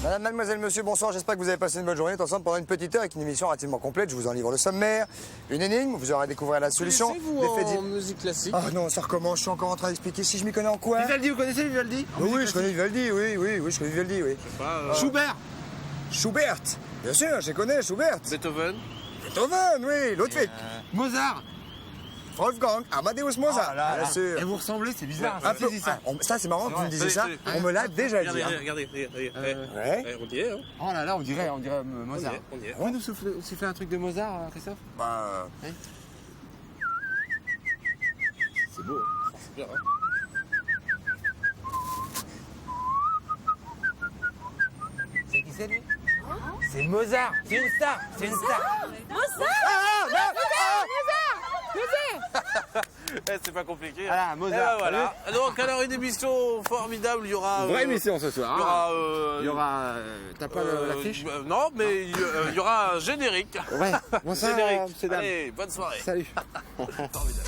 Madame, mademoiselle, monsieur, bonsoir. J'espère que vous avez passé une bonne journée. Ensemble pendant une petite heure avec une émission relativement complète. Je vous en livre le sommaire. Une énigme, vous aurez à découvrir la solution. Connaissez-vous en musique classique? Ah non, ça recommence. Je suis encore en train d'expliquer si je m'y connais en quoi. Vivaldi, vous connaissez Vivaldi? Oui, je connais Vivaldi, oui, je connais Vivaldi, oui. Schubert? Schubert, bien sûr, je connais Schubert. Beethoven? Beethoven, oui, Ludwig. Mozart? Wolfgang, Amadeus Mozart, bien sûr. Et vous ressemblez, c'est bizarre. Un peu. Ça, c'est marrant que vous me disiez ça. On me l'a déjà dit. Hein. Regardez. Ouais. On dirait, hein? Oh là là, on dirait Mozart. On dirait. Vous pouvez nous souffler un truc de Mozart, Christophe? Bah, C'est beau. C'est bien, hein? C'est qui c'est lui? C'est Mozart. C'est une star. C'est une star. C'est pas compliqué. Voilà, Mozart. Voilà. Donc, alors, une émission formidable. Il y aura. Vraie émission ce soir. Il y aura. Il y aura. T'as pas l'affiche? Non, mais il y aura un générique. Ouais. Bonsoir, Générique. monsieur, dame. Allez, bonne soirée. Salut. Formidable.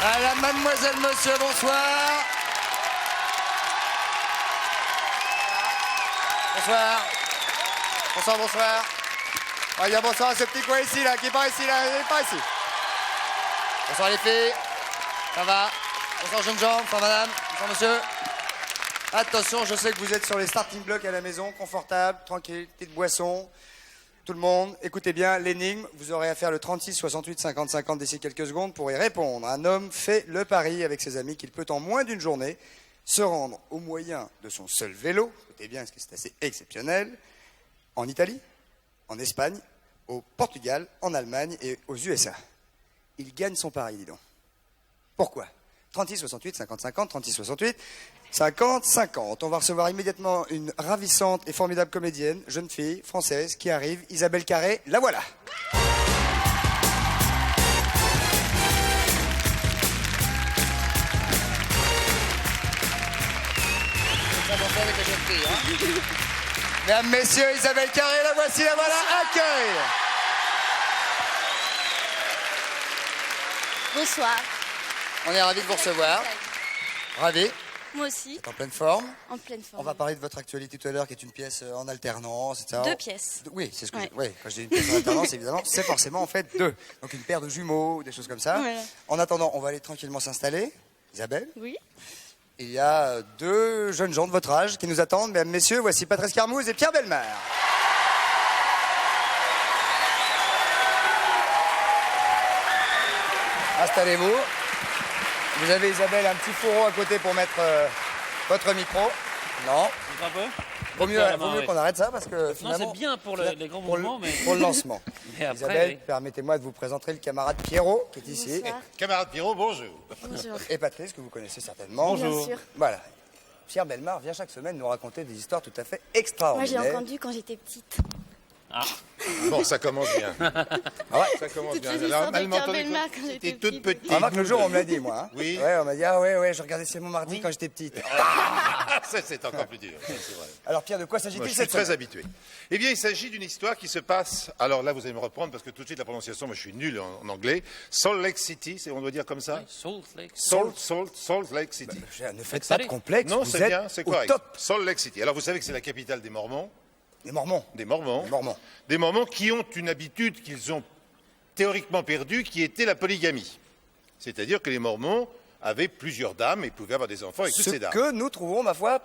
Madame, mademoiselle, monsieur, bonsoir. Bonsoir. Bonsoir. On va dire bonsoir à ce petit coin ici, là, qui est pas ici, là, il est pas ici. Bonsoir les filles. Ça va? Bonsoir jeunes gens, bonsoir madame, bonsoir monsieur. Attention, je sais que vous êtes sur les starting blocks à la maison, confortable, tranquille, petite boisson. Tout le monde, écoutez bien l'énigme. Vous aurez à faire le 36 68 50 50 d'ici quelques secondes pour y répondre. Un homme fait le pari avec ses amis qu'il peut en moins d'une journée se rendre au moyen de son seul vélo, écoutez bien parce que c'est assez exceptionnel, en Italie, en Espagne, au Portugal, en Allemagne et aux USA. Il gagne son pari, dis donc. Pourquoi? 36 68 50 50, 36 68 50 50. On va recevoir immédiatement une ravissante et formidable comédienne, jeune fille française qui arrive, Isabelle Carré. La voilà. Mesdames, messieurs, Isabelle Carré, la voici, la voilà, accueil. Bonsoir. On est ravis de vous recevoir. Ravis. Moi aussi, En pleine forme. en pleine On forme. va parler de votre actualité tout à l'heure, qui est une pièce en alternance, etc. 2 pièces. Oui, c'est ce que Ouais. oui, quand je dis une pièce en alternance, évidemment, c'est forcément en fait 2. Donc une paire de jumeaux, des choses comme ça. Voilà. En attendant, on va aller tranquillement s'installer. Isabelle, Oui. il y a 2 jeunes gens de votre âge qui nous attendent. Mesdames, messieurs, voici Patrice Carmouze et Pierre Bellemare. Installez-vous. Vous avez, Isabelle, un petit fourreau à côté pour mettre votre micro. Non. Un peu. Vaut mieux, Faire la vaut main, mieux oui. qu'on arrête ça parce que Non, finalement... c'est bien pour les grands pour mouvements, mais. pour le lancement. Mais après, Isabelle, oui. permettez-moi de vous présenter le camarade Pierrot qui est ici. Bonsoir. Camarade Pierrot, bonjour. Bonjour. Et Patrice, que vous connaissez certainement. Bien sûr. Voilà. Pierre Bellemare vient chaque semaine nous raconter des histoires tout à fait Moi, j'ai extraordinaires. entendu quand j'étais petite. Bon, ça commence bien. Ah ouais. Ça commence Toutes bien. les histoires de elle m'a Pierre entendu Bellemare quand quand j'étais j'étais toute petite. petite. Remarque, le jour, on me l'a dit, moi. Hein. Oui. Ouais, on m'a dit, ah ouais, je regardais C'est mon mardi quand j'étais petite. Ah, ça, c'est encore plus dur. C'est vrai. Alors, Pierre, de quoi Moi, s'agit-il je suis cette très semaine? habitué. Eh bien, il s'agit d'une histoire qui se passe. Alors là, vous allez me reprendre parce que tout de suite, la prononciation, moi, je suis nul en anglais. Salt Lake City, on doit dire comme ça. Salt Lake. Salt Lake City. Ne faites pas de complexe, Non, vous c'est êtes bien, c'est au correct. top. Salt Lake City. Alors, vous savez que c'est la capitale des Mormons. Des Mormons. Des Mormons. Des Mormons. Des Mormons qui ont une habitude qu'ils ont théoriquement perdue, qui était la polygamie. C'est-à-dire que les Mormons avaient plusieurs dames et pouvaient avoir des enfants avec toutes Ce ces dames. que nous trouvons, ma foi,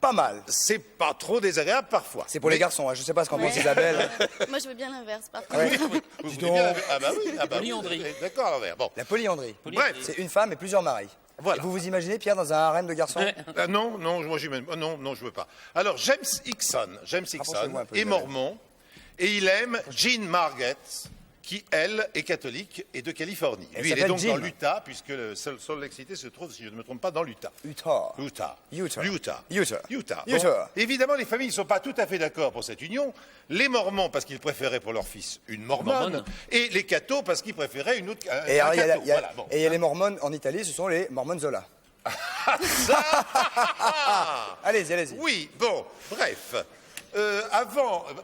pas mal. C'est pas trop désagréable parfois. C'est pour les garçons, hein. Je sais pas ce qu'en pense Isabelle. Moi, je veux bien l'inverse, par contre. Ouais. Vous Dis voulez bien donc. Ah bah oui, ah bah oui. Polyandrie. D'accord, à l'envers. Bon. La polyandrie. Bref. C'est une femme et plusieurs maris. Voilà. Et vous vous imaginez Pierre dans un harem de garçons? Ah, non, moi j'imagine. Non, je veux pas. Alors James Hickson Rapprochez-vous un peu, est Isabelle. mormon et il aime Jean Marget, qui elle est catholique et de Californie. Elle Lui, il est s'appelle donc dans Jim. l'Utah, puisque le Salt Lake City se trouve, si je ne me trompe pas, dans l'Utah. Utah. Utah. Utah. Utah. Utah. Utah. Utah. Bon, évidemment, les familles ne sont pas tout à fait d'accord pour cette union. Les Mormons, parce qu'ils préféraient pour leur fils une mormone. Mormone. Et les cathos, parce qu'ils préféraient une autre. Et un alors, il y a, catho. il y a- Voilà, bon. et il y a les mormones en Italie, ce sont les mormones Zola. Allez-y, allez-y. Oui, bon, bref.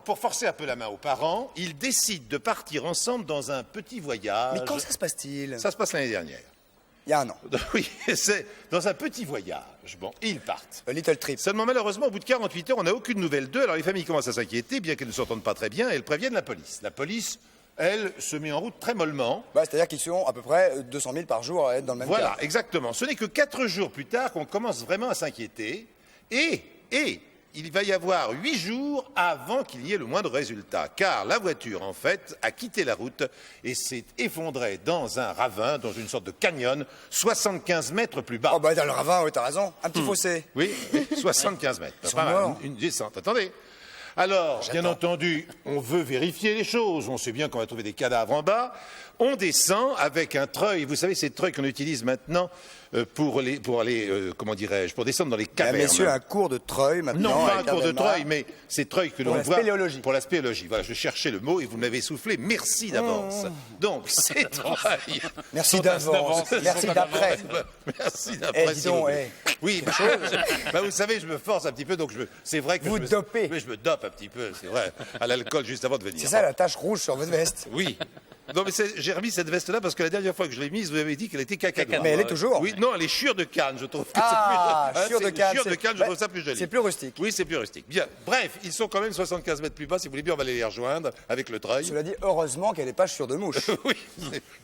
Pour forcer un peu la main aux parents, ils décident de partir ensemble dans un petit voyage. Mais quand ça se passe-t-il? Ça se passe l'année dernière. Il y a un an. Oui, c'est dans un petit voyage. Bon, ils partent. A little trip. Seulement, malheureusement, au bout de 48 heures, on n'a aucune nouvelle d'eux. Alors, les familles commencent à s'inquiéter, bien qu'elles ne s'entendent pas très bien, et elles préviennent la police. La police, elle, se met en route très mollement. Bah, c'est-à-dire qu'ils sont à peu près 200 000 par jour à être dans le même Voilà, cas. exactement. Ce n'est que 4 jours plus tard qu'on commence vraiment à s'inquiéter. Et il va y avoir 8 jours avant qu'il y ait le moindre résultat. Car la voiture, en fait, a quitté la route et s'est effondrée dans un ravin, dans une sorte de canyon, 75 mètres plus bas. Oh bah dans le ravin, oui, t'as raison. Un petit fossé. Oui, 75 mètres. Ils sont Pas mal, morts. une descente. Attendez. Alors, bien entendu, on veut vérifier les choses. On sait bien qu'on va trouver des cadavres en bas. On descend avec un treuil. Vous savez, ces treuils qu'on utilise maintenant pour descendre dans les Il y a, cavernes. messieurs, un cours de treuil maintenant. Non, pas un avec cours de Cardemar. treuil, mais ces treuils que Pour l'on la voit spéléologie. pour la spéléologie. Voilà, je cherchais le mot et vous me l'avez soufflé. Merci d'avance. Donc, ces treuils. Merci sont d'avance. Merci d'après. Merci Eh, d'après. dis s'il vous donc, plaît. Oui, bah, vous savez, je me force un petit peu, donc c'est vrai que Vous je me, dopez. Oui, je me dope un petit peu, c'est vrai, à l'alcool juste avant de venir. C'est ça la tache rouge sur votre veste. Oui. Non, mais j'ai remis cette veste-là parce que la dernière fois que je l'ai mise, vous avez dit qu'elle était cacadois. Mais elle est toujours. Oui, non, elle est chure de canne, je trouve. Que Ah, c'est plus, chure de canne. Chure de c'est- canne, je bah, trouve ça plus joli. C'est plus rustique. Oui, c'est plus rustique. Bien. Bref, ils sont quand même 75 mètres plus bas. Si vous voulez bien, on va aller les rejoindre avec le treuil. Cela dit, heureusement qu'elle n'est pas chure de mouche. Oui,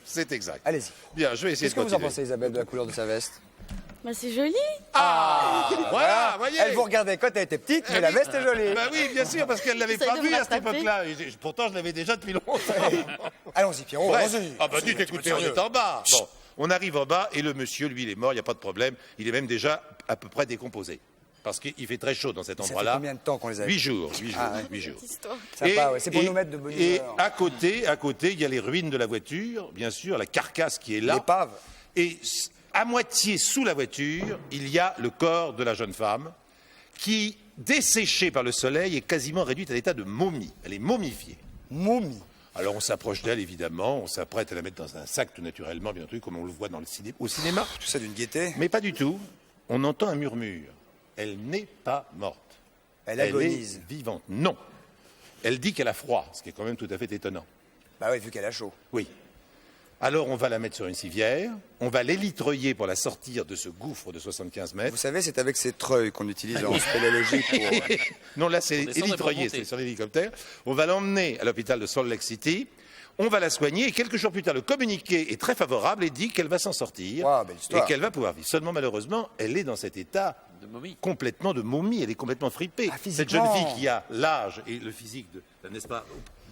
c'est exact. Allez-y. Bien, je vais essayer Qu'est-ce que de vous en continuer. pensez, Isabelle, de la couleur de sa veste? Bah, c'est joli. Voilà, voyez. Elle vous regardait quand elle était petite, mais la veste est jolie. Bah oui, bien sûr, parce qu'elle l'avait J'essaie pas de vu me à cette rattraper. époque-là. Et pourtant, je l'avais déjà depuis longtemps. Allons-y, Pierrot, Bref. allons-y. Ah bah dites, écoutez, on est en bas. Bon, on arrive en bas et le monsieur, lui, il est mort, il n'y a pas de problème. Il est même déjà à peu près décomposé. Parce qu'il fait très chaud dans cet Ça fait endroit-là. combien de temps qu'on les a 8 jours, 8 jours, Ah ouais. 8 jours. Cette histoire. Sympa, ouais. C'est pour nous mettre de bonne Et humeur. à côté, il y a les ruines de la voiture, bien sûr, la carcasse qui est là. L'épave. Et à moitié sous la voiture, il y a le corps de la jeune femme qui, desséchée par le soleil, est quasiment réduite à l'état de momie. Elle est momifiée. Momie. Alors on s'approche d'elle, évidemment, on s'apprête à la mettre dans un sac tout naturellement, bien entendu, comme on le voit dans au cinéma. Tout ça d'une gaieté. Mais pas du tout. On entend un murmure. Elle n'est pas morte. Elle agonise. est vivante. Non. Elle dit qu'elle a froid, ce qui est quand même tout à fait étonnant. Bah oui, vu qu'elle a chaud. Oui. Alors on va la mettre sur une civière, on va l'élitreuiller pour la sortir de ce gouffre de 75 Vous mètres. savez, c'est avec ces treuils qu'on utilise en spéléologie pour... Non, là c'est descendre et pour élitreuillé, monter. c'est sur l'hélicoptère. On va l'emmener à l'hôpital de Salt Lake City. On va la soigner et quelques jours plus tard, le communiqué est très favorable et dit qu'elle va s'en sortir Waouh, belle histoire. et qu'elle va pouvoir vivre. Seulement, malheureusement, elle est dans cet état De momie. complètement de momie, elle est complètement fripée. Ah, Cette jeune physiquement. fille qui a l'âge et le physique de, n'est-ce pas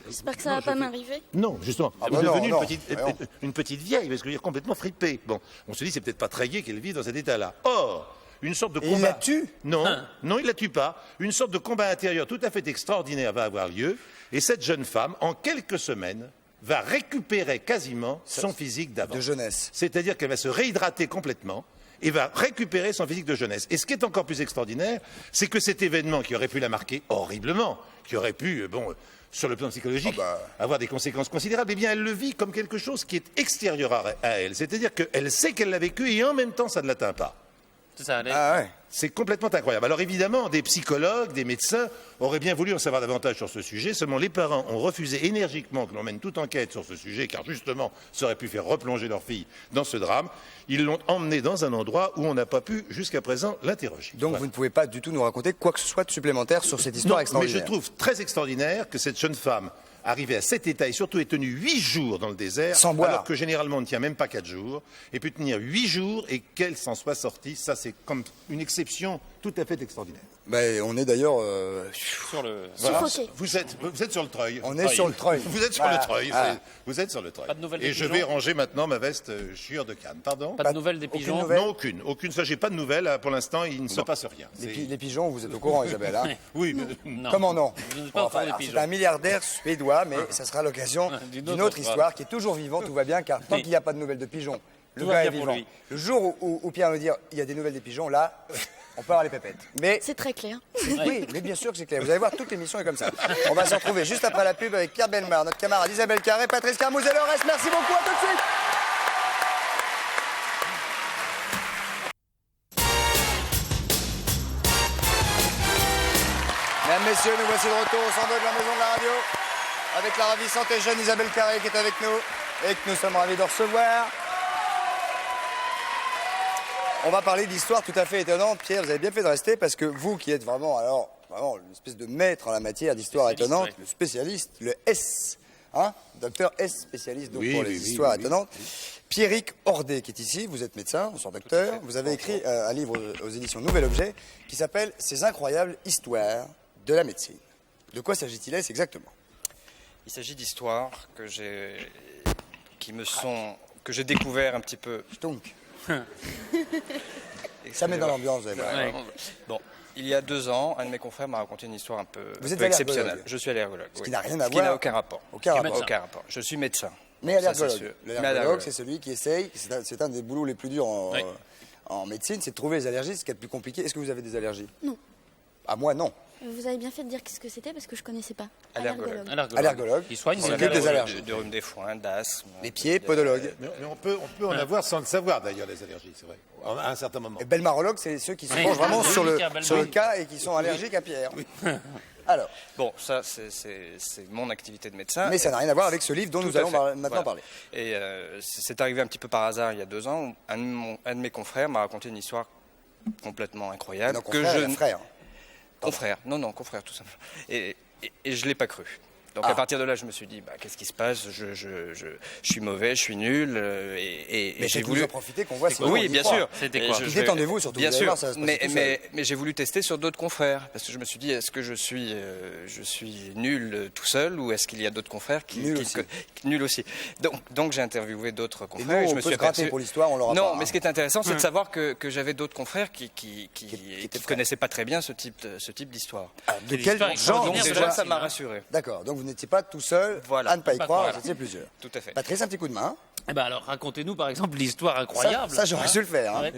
J'espère que ça Non, va je pas fais- m'arriver. Non, justement, Ah elle est bah non, devenue non, voyons. une petite vieille, parce que je veux dire complètement fripée. Bon, on se dit c'est peut-être pas très gai qu'elle vive dans cet état-là. Or, une sorte de Et combat. il la tue Non, non, il la tue pas. Une sorte de combat intérieur tout à fait extraordinaire va avoir lieu, et cette jeune femme, en quelques semaines, va récupérer quasiment son physique d'avant. de jeunesse. C'est-à-dire qu'elle va se réhydrater complètement et va récupérer son physique de jeunesse. Et ce qui est encore plus extraordinaire, c'est que cet événement qui aurait pu la marquer horriblement, qui aurait pu, sur le plan psychologique, avoir des conséquences considérables, eh bien, elle le vit comme quelque chose qui est extérieur à elle. C'est-à-dire qu'elle sait qu'elle l'a vécu et en même temps, ça ne l'atteint pas. C'est ça, allez. Ah ouais. C'est complètement incroyable. Alors évidemment, des psychologues, des médecins auraient bien voulu en savoir davantage sur ce sujet, seulement les parents ont refusé énergiquement que l'on mène toute enquête sur ce sujet, car justement, ça aurait pu faire replonger leur fille dans ce drame. Ils l'ont emmenée dans un endroit où on n'a pas pu, jusqu'à présent, l'interroger. Donc Voilà. vous ne pouvez pas du tout nous raconter quoi que ce soit de supplémentaire sur cette histoire Non, mais extraordinaire. je trouve très extraordinaire que cette jeune femme arrivé à cet état et surtout est tenu 8 jours dans le désert, Sans boire. alors que généralement on ne tient même pas 4 jours, et peut tenir 8 jours et qu'elle s'en soit sortie, ça c'est comme une exception tout à fait extraordinaire. Ben, on est d'ailleurs... Sur le... Voilà. Suffoqué. Vous êtes sur le treuil. On est sur le treuil. Vous êtes sur Voilà. le treuil. Ah. Vous êtes sur le treuil. Pas de nouvelles Et des je pigeons vais ranger maintenant ma veste chiure de Cannes. Pardon Pas de nouvelles des aucune pigeons. nouvelle. Non, aucune. Ça, j'ai pas de nouvelles. Pour l'instant, il ne se passe rien. Les pigeons, vous êtes au courant, Isabelle, hein? Oui, mais... Non. Comment non? Je ne sais pas encore des C'est pigeons. un milliardaire suédois, mais ça sera l'occasion D'une d'une autre autre histoire qui est toujours vivante, tout va bien, car tant qu'il n'y a pas de nouvelles de pigeons, le Tout va gars est bien pour vivant. lui. Le jour où Pierre nous dit il y a des nouvelles des pigeons, là, on peut avoir les pépettes. Mais C'est très clair. oui, mais bien sûr que c'est clair. Vous allez voir, toute l'émission est comme ça. On va se retrouver juste après la pub avec Pierre Bellemare, notre camarade Isabelle Carré, Patrice Carmouze et le reste. Merci beaucoup, à tout de suite. Mesdames, messieurs, nous voici de retour au centre de la maison de la radio avec la ravissante et jeune Isabelle Carré qui est avec nous et que nous sommes ravis de recevoir. On va parler d'histoire tout à fait étonnante. Pierre, vous avez bien fait de rester parce que vous qui êtes vraiment, vraiment une espèce de maître en la matière d'histoire Spécialiste, étonnante, ouais. le spécialiste, le S, hein, docteur S, spécialiste donc, Oui, pour oui, les oui, histoires oui, oui. étonnantes. Pierrick Ordet qui est ici, vous êtes médecin, vous êtes docteur, vous avez écrit un livre aux éditions Nouvel Objet qui s'appelle Ces incroyables histoires de la médecine. De quoi s'agit-il exactement? Il s'agit d'histoires que j'ai découvert un petit peu. Stunk. Ça met dans l'ambiance, vous allez voir. Ouais. Bon, il y a 2 ans, un de mes confrères m'a raconté une histoire un peu Vous êtes exceptionnelle. allergologue. Je suis allergologue. Ce qui oui. n'a rien à Ce qui voir. n'a aucun rapport. Aucun rapport. médecin. Aucun rapport. Je suis médecin. Mais Ça, c'est allergologue. sûr. Mais L'allergologue, allergologue. c'est celui qui essaye, c'est un des boulots les plus durs Oui. en médecine, c'est de trouver les allergies, c'est ce qui est le plus compliqué. Est-ce que vous avez des allergies? Non. À moi, non. Vous avez bien fait de dire ce que c'était parce que je connaissais pas. Allergologue. Allergologue. Il soigne On les s'occupe des allergies. De rhume des foins, d'asthme. Les pieds, podologue. mais on peut en avoir sans le savoir d'ailleurs, les allergies, c'est vrai. À un certain moment. Et belmarologue, c'est ceux qui se Oui. penchent vraiment Oui, sur le Belmar. sur le cas et qui sont allergiques à Pierre. Alors, Bon, ça, c'est mon activité de médecin. mais ça n'a rien à voir avec ce livre dont Tout nous à allons fait. maintenant Voilà. parler. Et c'est arrivé un petit peu par hasard il y a 2 ans. Où un de mes confrères m'a raconté une histoire complètement incroyable. Donc, frère, frère. Confrère, non, confrère, tout simplement. Et je ne l'ai pas cru. Donc à partir de là, je me suis dit, qu'est-ce qui se passe, je suis mauvais, je suis nul, et Mais j'ai faites-vous voulu... en profiter qu'on voit si on Oui, y bien croit. sûr. C'était Et quoi Détendez-vous surtout, Bien vous allez sûr, voir, ça va se passer tout seul. mais j'ai voulu tester sur d'autres confrères, parce que je me suis dit, est-ce que je suis nul tout seul, ou est-ce qu'il y a d'autres confrères qui... Nul qui- aussi. Nul aussi. Donc j'ai interviewé d'autres Et nous, confrères, et je on me peut suis se gratter aperçu... pour l'histoire, on l'aura pas. Non, hein. mais ce qui est intéressant, c'est de savoir que j'avais d'autres confrères qui étaient ne connaissaient pas très bien ce type d'histoire. Ah, de Quelle quel histoire genre extraordinaire, Donc c'est déjà, vrai. ça m'a rassuré. D'accord, donc vous n'étiez pas tout seul Voilà. à ne pas y Pas croire, croire. vous étiez plusieurs. Tout à fait. Patrice, un petit coup de main. Eh ben alors, racontez-nous par exemple l'histoire incroyable. Ça, j'aurais su le faire. hein. Ouais.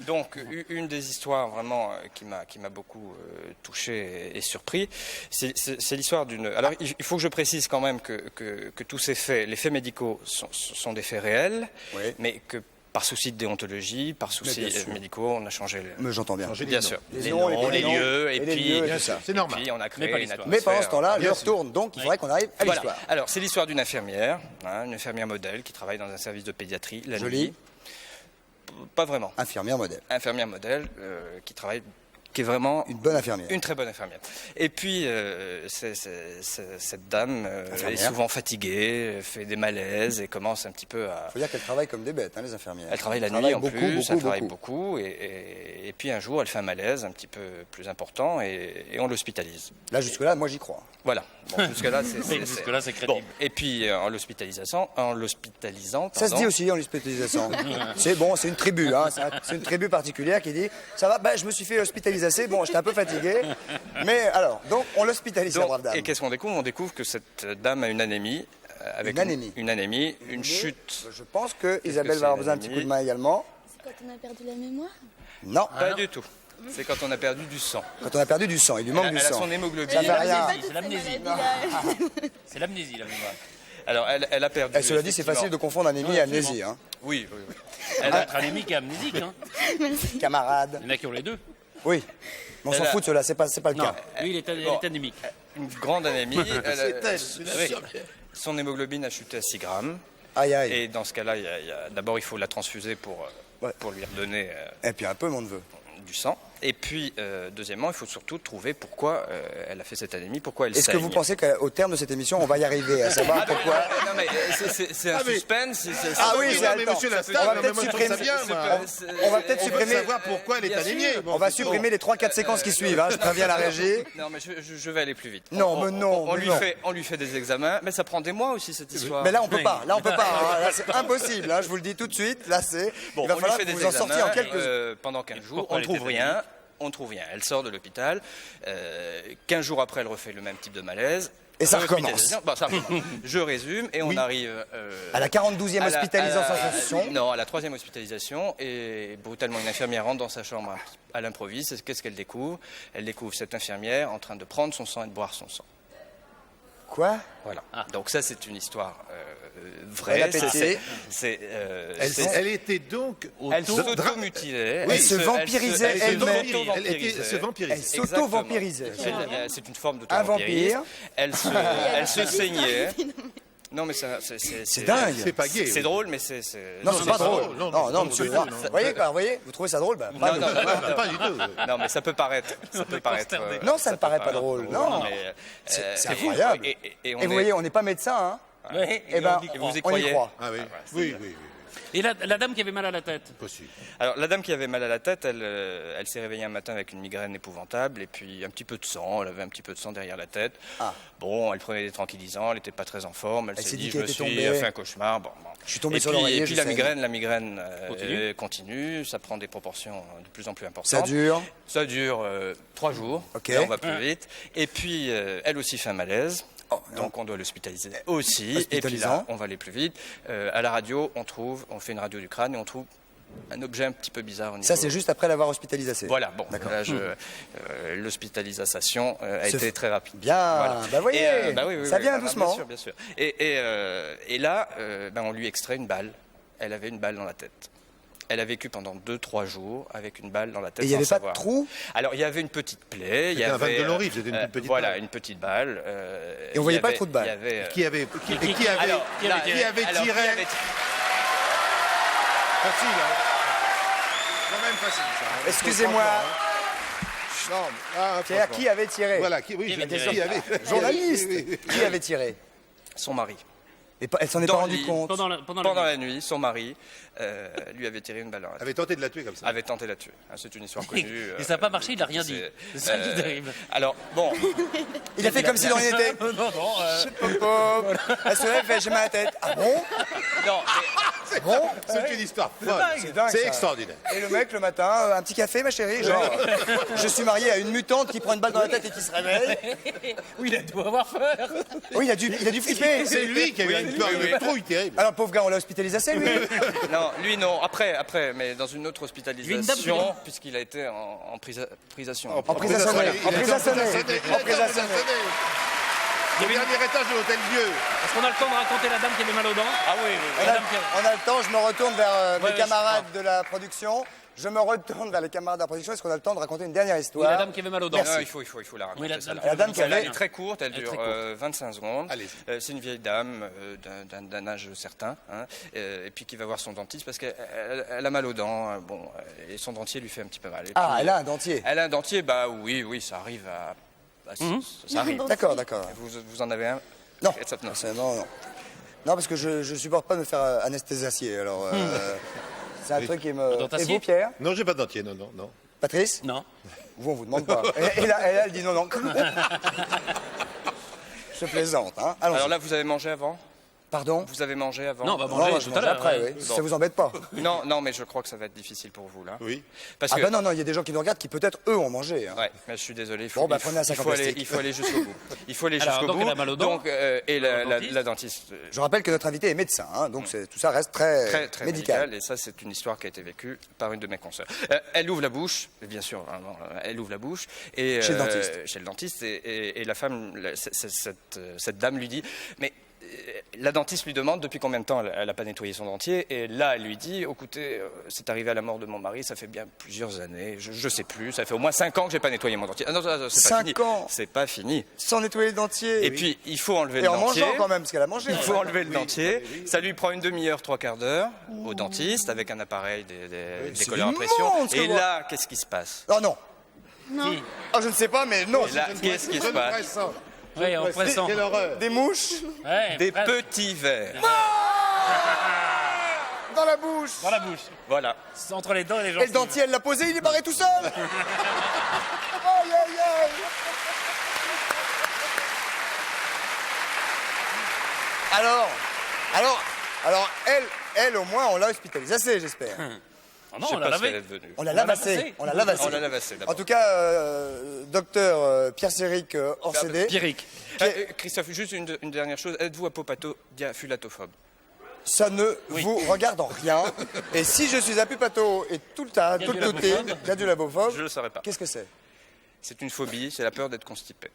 Donc, une des histoires vraiment qui m'a beaucoup touché et surpris, c'est l'histoire d'une... Alors, il faut que je précise quand même que tous ces faits, les faits médicaux sont des faits réels, Oui. mais que par souci de déontologie, par souci bien sûr. médicaux, on a changé Mais j'entends bien. bien sûr, Les les noms, noms, les les prénoms, lieux, et et les puis, lieux, et Bien tout sûr, ça. c'est normal. puis on a Mais créé pas une l'histoire. Mais pendant ce temps-là, Bien l'heure sûr. tourne, donc il faudrait qu'on arrive à Voilà. l'histoire. Alors, c'est l'histoire d'une infirmière, une infirmière modèle qui travaille dans un service de pédiatrie la Jolie. nuit. Pas vraiment. Infirmière modèle. Infirmière modèle qui est vraiment Une bonne infirmière. une très bonne infirmière. Et puis, cette dame est Infirmière. souvent fatiguée, fait des malaises et commence un petit peu à... Il faut dire qu'elles travaillent comme des bêtes, hein, les infirmières. Elle travaille la Elles nuit en beaucoup, plus, beaucoup, elle travaille beaucoup. beaucoup. Et puis un jour, elle fait un malaise un petit peu plus important et on l'hospitalise. Là, jusque-là, moi, j'y crois. Voilà. Bon, jusque-là, Oui, jusque-là, c'est crédible. Bon. Et puis, en l'hospitalisant, Ça se dit aussi en hospitalisation. C'est bon, c'est une tribu, hein, c'est une tribu particulière qui dit ça va, je me suis fait hospitaliser, bon, j'étais un peu fatigué, mais alors, donc on l'hospitalise, la brave dame. Et qu'est-ce qu'on découvre? On découvre que cette dame a une anémie. Avec Une anémie. une chute. Je pense que Isabelle c'est va avoir besoin d'un l'anémie petit coup de main également. C'est quand on a perdu la mémoire. Non, Pas du tout. C'est quand on a perdu du sang. quand on a perdu du sang, il lui manque Elle du a sang. son hémoglobine. Ça fait rien. C'est l'amnésie. C'est l'amnésie, la mémoire. Alors, elle a perdu. Et cela dit, c'est facile de confondre anémie et amnésie, hein. Oui, oui, oui. Elle a être anémique et amnésique. Hein. Camarade. Il y en a qui ont les deux. Oui. Mais on s'en Elle a- fout de cela, c'est pas le Non, cas. lui, il est anémique. Une grande anémie. Oui. Son hémoglobine a chuté à 6 grammes. Aïe, aïe. Et dans ce cas-là, d'abord, il faut la transfuser pour Ouais. lui redonner Et puis un peu, mon neveu. du sang. Et puis, deuxièmement, il faut surtout trouver pourquoi elle a fait cette anémie, pourquoi elle saigne. Est-ce que vous pensez qu'au terme de cette émission, on va y arriver à savoir pourquoi? Non, mais c'est un suspense. Ah oui, c'est mais haletant. monsieur On Lastar, va mais peut-être moi, je trouve ça supprimer. bien, moi. On va peut-être On veut supprimer. savoir pourquoi elle est Bien alignée. sûr. Bon, On va c'est supprimer les 3-4 séquences qui suivent. Je préviens la régie. Non, mais je vais aller plus vite. Non, mais non, On mais lui non. on lui fait des examens, mais ça prend des mois aussi cette histoire. Mais là, on peut pas. Là, on peut pas. Hein. Là, c'est impossible. Hein. Je vous le dis tout de suite. Là, c'est. Bon, Il va on lui falloir fait que des vous en sortiez en examens quelques. pendant 15 jours. pourquoi On elle trouve était rien. On trouve rien. Elle sort de l'hôpital. 15 jours après, elle refait le même type de malaise. Et ça Hospitalisation. recommence. Bon, ça recommence. Je résume et on arrive À la 42e à la- hospitalisation. Non, à la 3e hospitalisation et brutalement une infirmière rentre dans sa chambre à l'improviste. Qu'est-ce qu'elle découvre? Elle découvre cette infirmière en train de prendre son sang et de boire son sang. Quoi? Voilà. Donc ça, c'est une histoire Bon vraie. appétit. Elle était donc. Elle s'auto-mutilait. Elle se vampirisait Elle elle-même. se Elle vampirisait. s'auto-vampirisait. C'est une forme de Un vampire. Elle se saignait. Non, mais c'est dingue. C'est pas gay. C'est drôle, mais c'est. Non, c'est pas drôle. non, Non, non, non, monsieur. non, Vous voyez, quoi, vous voyez, vous trouvez ça drôle? Bah, pas Non, nous. non, Pas du tout. non, mais ça peut paraître. Ça peut paraître. Non, ça ne paraît pas drôle. Non. mais, C'est incroyable. Et Et on vous est- voyez, on n'est pas médecin, hein? Ouais, Eh ben, Et vous y on y croyez croit. Ah oui. Oui, oui, oui. Et la dame qui avait mal à la tête? Possible. Alors, la dame qui avait mal à la tête, elle s'est réveillée un matin avec une migraine épouvantable et puis un petit peu de sang. Elle avait un petit peu de sang derrière la tête. Ah. Bon, elle prenait des tranquillisants, elle n'était pas très en forme. Elle s'est dit, je qu'elle me était suis tombée. fait un cauchemar. Bon. Je suis tombé Et sur puis, l'oreiller. et puis je la sais. migraine continue. Ça prend des proportions de plus en plus importantes. Ça dure. Ça dure 3 jours. Ok. Là, on va plus vite. Et puis, elle aussi fait un malaise. Oh, Donc on doit l'hospitaliser aussi. Et puis Hospitalisant. là, on va aller plus vite. À la radio, on fait une radio du crâne et on trouve un objet un petit peu bizarre au niveau. Ça, c'est juste après l'avoir hospitalisé. Voilà, bon, D'accord. là, l'hospitalisation a Se été f- très rapide. Bien, Voilà. bah voyez, Et, oui, ça vient ah, doucement. Bien sûr, bien sûr. Et là, on lui extrait une balle. Elle avait une balle dans la tête. Elle a vécu pendant 2-3 jours avec une balle dans la tête. Et il n'y avait sans pas de savoir. trou? Alors, il y avait une petite plaie. Il y C'était un avait, van de Longrive, c'était une toute petite voilà, balle. une petite balle. Et on voyait il y pas le avait- trou de balle. il y avait, Qui avait alors, là, qui avait alors, tiré? Facile, hein. Quand même facile, ça. hein. Excusez-moi. Non, ah, C'est à qui avait tiré? Voilà, oui, Qui avait qui tiré avait. Journaliste. Oui, oui. Qui avait tiré? Son mari. Et elle s'en est pas Dans le rendu lit, compte. Pendant la nuit, son mari lui avait tiré une balle dans la tête. Avait tenté de la tuer comme ça. Avait tenté de la tuer. Hein, c'est une histoire connue. Et ça n'a pas marché, il n'a rien dit. C'est ça qui est terrible. Alors, bon, Il a fait comme si de rien n'était. Non, non, Pop, pop. Elle se lève, fait j'ai mal à la tête. Ah bon? non, Bon? C'est une histoire folle. C'est dingue, C'est ça. extraordinaire. Et le mec, le matin, un petit café, ma chérie, genre, je suis marié à une mutante qui prend une balle dans la tête et qui se réveille. oui, il a dû avoir peur. Oui, il a dû flipper. C'est lui qui a eu une peur de trouille terrible. Alors, pauvre gars, on l'a hospitalisé, lui. non, lui non. Après, mais dans une autre Il y a une dame qui hospitalisation, puisqu'il a été en prisation. En prise à sonner. En prise à sonner. En prise à sonner. Au dernier étage de l'hôtel Dieu. Est-ce qu'on a le temps de raconter la dame qui avait mal aux dents? Ah oui, oui, oui. La dame qui On a le temps, je me retourne vers mes ouais, camarades de la production. Je me retourne vers les camarades de la production. Est-ce qu'on a le temps de raconter une dernière histoire? la dame qui avait mal aux dents. Non, il faut la raconter. Oui, la celle-là. La dame qui Celle-là, avait- elle est très courte, elle Elle est dure très courte. 25 secondes. Allez-y. C'est une vieille dame d'un âge certain, hein, et puis qui va voir son dentiste parce qu'elle elle a mal aux dents, et son dentier lui fait un petit peu mal. Et Ah, puis, elle a un dentier. Elle a un dentier, bah oui, ça arrive ça arrive. D'accord, d'accord. Vous en avez un? Non. Non. Non, non. Non, parce que je supporte pas de me faire anesthésier. Alors, c'est un truc qui me. dentacier? Et vous, Pierre? Non, j'ai pas de dentier, non, non, non. Patrice? Non. Vous, on vous demande pas. Et là, elle dit non, non. Je plaisante, hein. Allons-y. Alors là, vous avez mangé avant? Pardon? Vous avez mangé avant? Non, on va Non, manger moi, je tout à mange l'heure. après, ouais. oui. Si ça vous embête pas. Non, mais je crois que ça va être difficile pour vous là. Oui. Parce Ah que bah non, non, il y a des gens qui nous regardent qui peut-être eux ont mangé. Hein. ouais, mais je suis désolé. Bon, bah, prenez un sac en plastique. Il faut aller jusqu'au bout. Il faut aller Alors, jusqu'au donc, bout. elle a mal aux dents. Donc, et la dentiste. dentiste. Je rappelle que notre invité est médecin, hein, donc tout ça reste très, Très médical. médical. Et ça, c'est une histoire qui a été vécue par une de mes consoeurs. Elle ouvre la bouche, bien sûr, vraiment, elle ouvre la bouche. Et, Chez le dentiste. Chez le dentiste. Et la femme, cette dame lui dit, mais la dentiste lui demande depuis combien de temps elle n'a pas nettoyé son dentier. Et là, elle lui dit, écoutez, c'est arrivé à la mort de mon mari, ça fait bien plusieurs années, je sais plus, ça fait au moins 5 ans que j'ai pas nettoyé mon dentier. Ah non, c'est pas 5 fini. ans C'est pas fini. Sans nettoyer le dentier. Et puis, il faut enlever Et le en dentier. mangeant quand même, parce qu'elle a mangé. Il faut enlever le dentier. Ça lui prend une demi-heure, 3/4 d'heure au dentiste avec un appareil des c'est collants à immonde, pression. ce que Et vous- là, qu'est-ce qui se passe? Oh non, Non. Qui Ah, je ne sais pas, mais non. Et là, qu'est-ce qui se passe? Oui, en pressant. Quelle horreur. Des mouches Ouais, Des presque. petits vers. dans la bouche. Dans la bouche. Voilà. C'est entre les dents et les Et gencives. le dentier, elle l'a posé, il est barré tout seul. Aïe, aïe, aïe. Alors, elle, au moins, on l'a hospitalisée, j'espère. Ah Je non, sais on l'a pas si elle lavé. est venue. On l'a lavassée. On l'a lavassée. On l'a lavassée d'abord. En tout cas, docteur Pierre Séric Orcédé. Pierrick. Christophe, juste une dernière chose. Êtes-vous apopatodiaphulatophobe? Ça ne vous regarde en rien. Et si je suis apupato et tout le temps, tout le touté, gadiolabophobe, Je ne le saurais pas. qu'est-ce que c'est? C'est une phobie, c'est la peur d'être constipé.